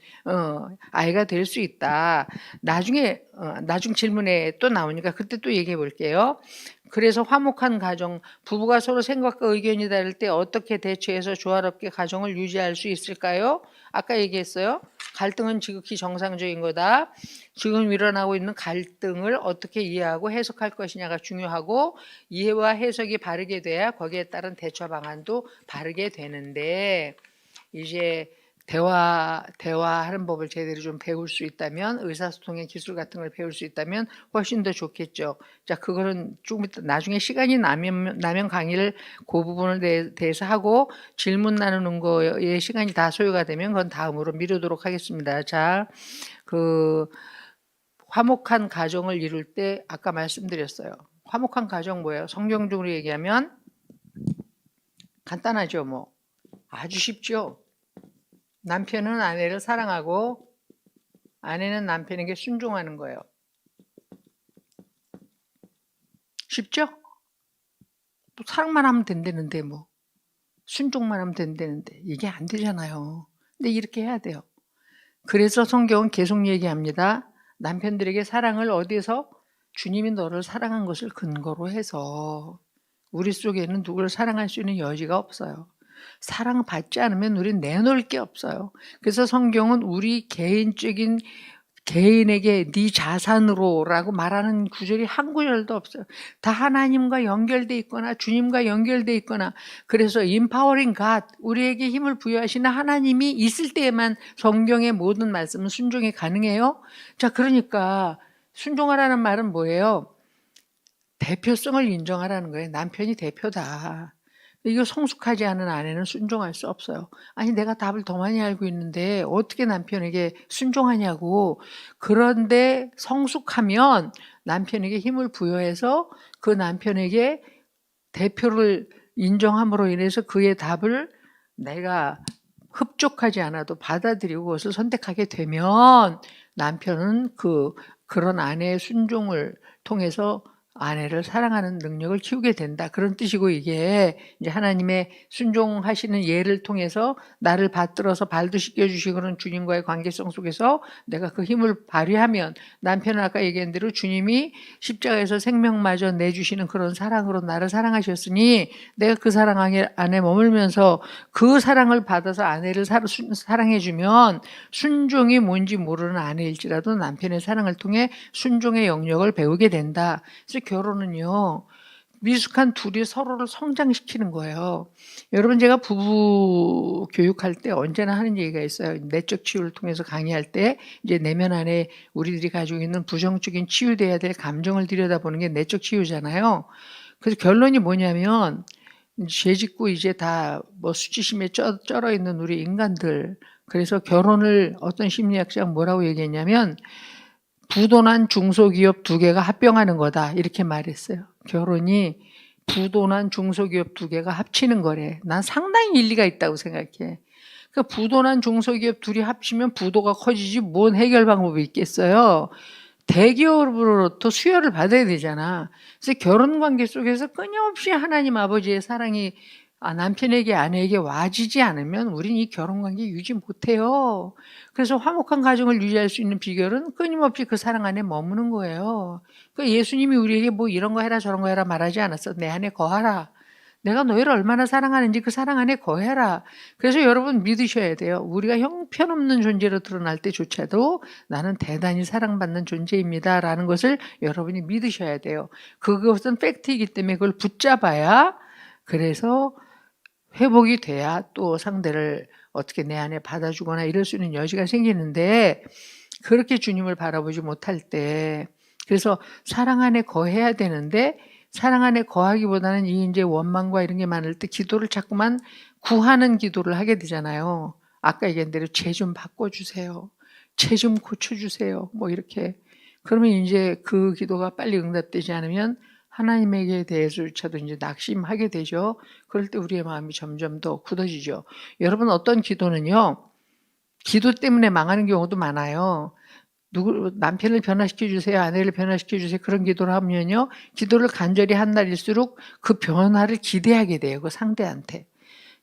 아이가 될 수 있다. 나중에 나중 질문에 또 나오니까 그때 또 얘기해 볼게요. 그래서 화목한 가정, 부부가 서로 생각과 의견이 다를 때 어떻게 대처해서 조화롭게 가정을 유지할 수 있을까요? 아까 얘기했어요. 갈등은 지극히 정상적인 거다. 지금 일어나고 있는 갈등을 어떻게 이해하고 해석할 것이냐가 중요하고, 이해와 해석이 바르게 돼야 거기에 따른 대처 방안도 바르게 되는데, 이제 대화하는 법을 제대로 좀 배울 수 있다면, 의사소통의 기술 같은 걸 배울 수 있다면 훨씬 더 좋겠죠. 자, 그거는 조금 이따 나중에 시간이 나면 강의를 그 부분에 대해서 하고, 질문 나누는 거에 시간이 다 소요가 되면 그건 다음으로 미루도록 하겠습니다. 자, 화목한 가정을 이룰 때 아까 말씀드렸어요. 화목한 가정 뭐예요? 성경적으로 얘기하면 간단하죠. 뭐 아주 쉽죠. 남편은 아내를 사랑하고 아내는 남편에게 순종하는 거예요. 쉽죠? 뭐 사랑만 하면 된다는데, 뭐 순종만 하면 된다는데 이게 안 되잖아요. 근데 이렇게 해야 돼요. 그래서 성경은 계속 얘기합니다. 남편들에게 사랑을 어디에서? 주님이 너를 사랑한 것을 근거로 해서. 우리 속에는 누구를 사랑할 수 있는 여지가 없어요. 사랑받지 않으면 우린 내놓을 게 없어요. 그래서 성경은 우리 개인에게 네 자산으로라고 말하는 구절이 한 구절도 없어요. 다 하나님과 연결돼 있거나 주님과 연결돼 있거나, 그래서 empowering God, 우리에게 힘을 부여하시는 하나님이 있을 때에만 성경의 모든 말씀은 순종이 가능해요. 자, 그러니까 순종하라는 말은 뭐예요? 대표성을 인정하라는 거예요. 남편이 대표다. 이거 성숙하지 않은 아내는 순종할 수 없어요. 아니, 내가 답을 더 많이 알고 있는데 어떻게 남편에게 순종하냐고. 그런데 성숙하면 남편에게 힘을 부여해서 그 남편에게 대표를 인정함으로 인해서 그의 답을 내가 흡족하지 않아도 받아들이고 그것을 선택하게 되면 남편은 그런 아내의 순종을 통해서 아내를 사랑하는 능력을 키우게 된다. 그런 뜻이고 이게 이제 하나님의 순종하시는 예를 통해서 나를 받들어서 발도 씻겨주시고 그런 주님과의 관계성 속에서 내가 그 힘을 발휘하면 남편은 아까 얘기한 대로 주님이 십자가에서 생명마저 내주시는 그런 사랑으로 나를 사랑하셨으니 내가 그 사랑 안에 머물면서 그 사랑을 받아서 아내를 사랑해주면 순종이 뭔지 모르는 아내일지라도 남편의 사랑을 통해 순종의 영역을 배우게 된다. 그래서 결혼은요, 미숙한 둘이 서로를 성장시키는 거예요. 여러분, 제가 부부 교육할 때 언제나 하는 얘기가 있어요. 내적 치유를 통해서 강의할 때 이제 내면 안에 우리들이 가지고 있는 부정적인 치유돼야 될 감정을 들여다보는 게 내적 치유잖아요. 그래서 결론이 뭐냐면 죄 짓고 이제 다 뭐 수치심에 쩔어 있는 우리 인간들. 그래서 결혼을 어떤 심리학자가 뭐라고 얘기했냐면 부도난 중소기업 2개가 합병하는 거다 이렇게 말했어요. 결혼이 부도난 중소기업 2개가 합치는 거래. 난 상당히 일리가 있다고 생각해. 그러니까 부도난 중소기업 둘이 합치면 부도가 커지지 뭔 해결 방법이 있겠어요. 대기업으로부터 수혈을 받아야 되잖아. 그래서 결혼관계 속에서 끊임없이 하나님 아버지의 사랑이 남편에게 아내에게 와지지 않으면 우린 이 결혼관계 유지 못해요. 그래서 화목한 가정을 유지할 수 있는 비결은 끊임없이 그 사랑 안에 머무는 거예요. 그러니까 예수님이 우리에게 뭐 이런 거 해라 저런 거 해라 말하지 않았어. 내 안에 거하라. 내가 너희를 얼마나 사랑하는지 그 사랑 안에 거해라. 그래서 여러분 믿으셔야 돼요. 우리가 형편없는 존재로 드러날 때조차도 나는 대단히 사랑받는 존재입니다. 라는 것을 여러분이 믿으셔야 돼요. 그것은 팩트이기 때문에 그걸 붙잡아야 그래서 회복이 돼야 또 상대를 어떻게 내 안에 받아주거나 이럴 수 있는 여지가 생기는데 그렇게 주님을 바라보지 못할 때 그래서 사랑 안에 거해야 되는데 사랑 안에 거하기보다는 이 이제 원망과 이런 게 많을 때 기도를 자꾸만 구하는 기도를 하게 되잖아요. 아까 얘기한 대로 죄 좀 바꿔주세요. 죄 좀 고쳐주세요. 뭐 이렇게. 그러면 이제 그 기도가 빨리 응답되지 않으면 하나님에게 대해서조차도 이제 낙심하게 되죠. 그럴 때 우리의 마음이 점점 더 굳어지죠. 여러분 어떤 기도는요. 기도 때문에 망하는 경우도 많아요. 남편을 변화시켜 주세요. 아내를 변화시켜 주세요. 그런 기도를 하면요. 기도를 간절히 한 날일수록 그 변화를 기대하게 돼요. 그 상대한테.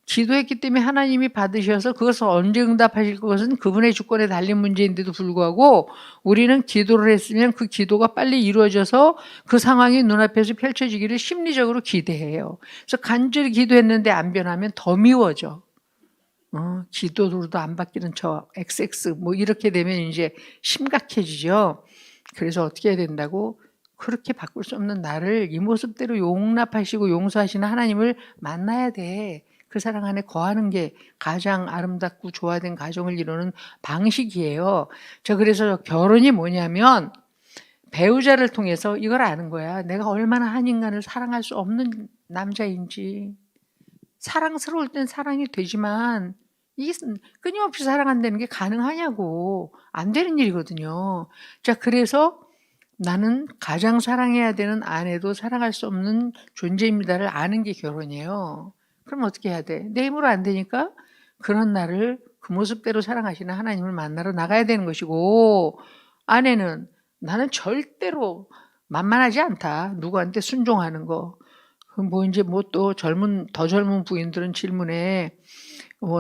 기도했기 때문에 하나님이 받으셔서 그것을 언제 응답하실 것은 그분의 주권에 달린 문제인데도 불구하고 우리는 기도를 했으면 그 기도가 빨리 이루어져서 그 상황이 눈앞에서 펼쳐지기를 심리적으로 기대해요. 그래서 간절히 기도했는데 안 변하면 더 미워져. 기도로도 안 바뀌는 저 XX 뭐 이렇게 되면 이제 심각해지죠. 그래서 어떻게 해야 된다고? 그렇게 바꿀 수 없는 나를 이 모습대로 용납하시고 용서하시는 하나님을 만나야 돼. 그 사랑 안에 거하는 게 가장 아름답고 조화된 가정을 이루는 방식이에요. 그래서 결혼이 뭐냐면 배우자를 통해서 이걸 아는 거야. 내가 얼마나 한 인간을 사랑할 수 없는 남자인지. 사랑스러울 땐 사랑이 되지만 이게 끊임없이 사랑한다는 게 가능하냐고. 안 되는 일이거든요. 그래서 나는 가장 사랑해야 되는 아내도 사랑할 수 없는 존재입니다를 아는 게 결혼이에요. 그럼 어떻게 해야 돼? 내 힘으로 안 되니까 그런 나를 그 모습대로 사랑하시는 하나님을 만나러 나가야 되는 것이고 아내는 나는 절대로 만만하지 않다. 누구한테 순종하는 거. 뭐 이제 뭐 또 더 젊은 부인들은 질문에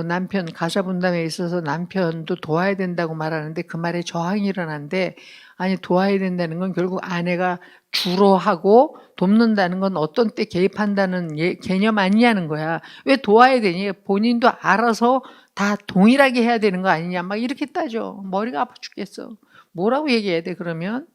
남편 가사 분담에 있어서 남편도 도와야 된다고 말하는데 그 말에 저항이 일어난데 아니 도와야 된다는 건 결국 아내가 주로 하고 돕는다는 건 어떤 때 개입한다는 개념 아니냐는 거야. 왜 도와야 되니? 본인도 알아서 다 동일하게 해야 되는 거 아니냐 막 이렇게 따져. 머리가 아파 죽겠어. 뭐라고 얘기해야 돼 그러면?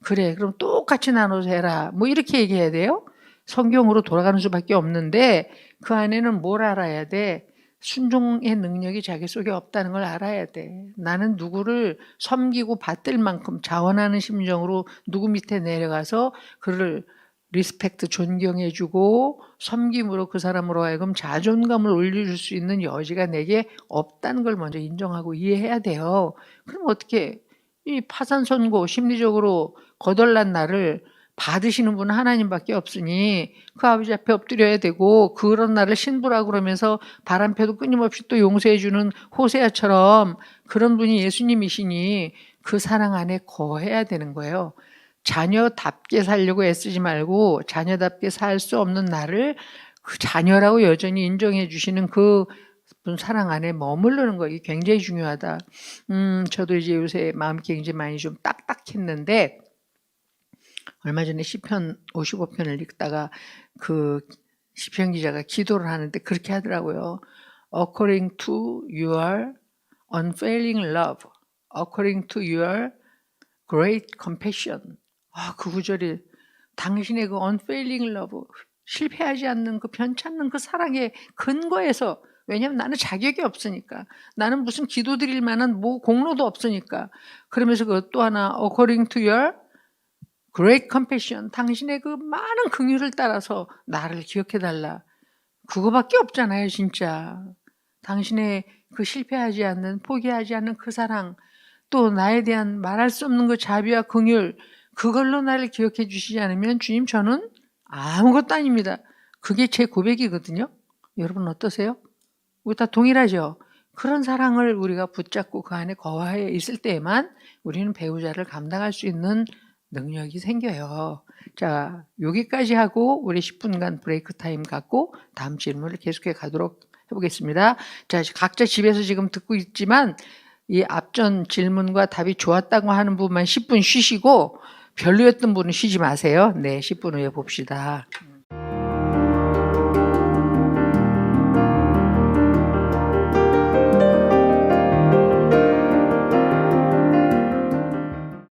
그래 그럼 똑같이 나눠서 해라. 뭐 이렇게 얘기해야 돼요? 성경으로 돌아가는 수밖에 없는데 그 안에는 뭘 알아야 돼? 순종의 능력이 자기 속에 없다는 걸 알아야 돼. 나는 누구를 섬기고 받들 만큼 자원하는 심정으로 누구 밑에 내려가서 그를 리스펙트 존경해주고 섬김으로 그 사람으로 하여금 자존감을 올려줄 수 있는 여지가 내게 없다는 걸 먼저 인정하고 이해해야 돼요. 그럼 어떻게 이 파산선고 심리적으로 거덜난 나를 받으시는 분은 하나님밖에 없으니 그 아버지 앞에 엎드려야 되고, 그런 나를 신부라 그러면서 바람펴도 끊임없이 또 용서해 주는 호세아처럼 그런 분이 예수님이시니 그 사랑 안에 거해야 되는 거예요. 자녀답게 살려고 애쓰지 말고 자녀답게 살 수 없는 나를 그 자녀라고 여전히 인정해 주시는 그 분 사랑 안에 머무르는 거, 이게 굉장히 중요하다. 저도 이제 요새 마음이 굉장히 많이 좀 딱딱했는데, 얼마 전에 시편 55편을 읽다가 그 시편 기자가 기도를 하는데 그렇게 하더라고요. According to your unfailing love, according to your great compassion. 그 구절이 당신의 그 unfailing love, 실패하지 않는 그 변찮는 그 사랑의 근거에서, 왜냐하면 나는 자격이 없으니까, 나는 무슨 기도 드릴 만한 뭐 공로도 없으니까. 그러면서 그 또 하나 according to your great compassion, 당신의 그 많은 긍휼을 따라서 나를 기억해달라. 그거밖에 없잖아요, 진짜. 당신의 그 실패하지 않는, 포기하지 않는 그 사랑, 또 나에 대한 말할 수 없는 그 자비와 긍휼, 그걸로 나를 기억해 주시지 않으면 주님, 저는 아무것도 아닙니다. 그게 제 고백이거든요. 여러분 어떠세요? 우리 다 동일하죠? 그런 사랑을 우리가 붙잡고 그 안에 거하에 있을 때에만 우리는 배우자를 감당할 수 있는 능력이 생겨요. 자, 여기까지 하고 우리 10분간 브레이크 타임 갖고 다음 질문을 계속해 가도록 해보겠습니다. 자, 각자 집에서 지금 듣고 있지만 이 앞전 질문과 답이 좋았다고 하는 부분만 10분 쉬시고 별로였던 분은 쉬지 마세요. 네, 10분 후에 봅시다.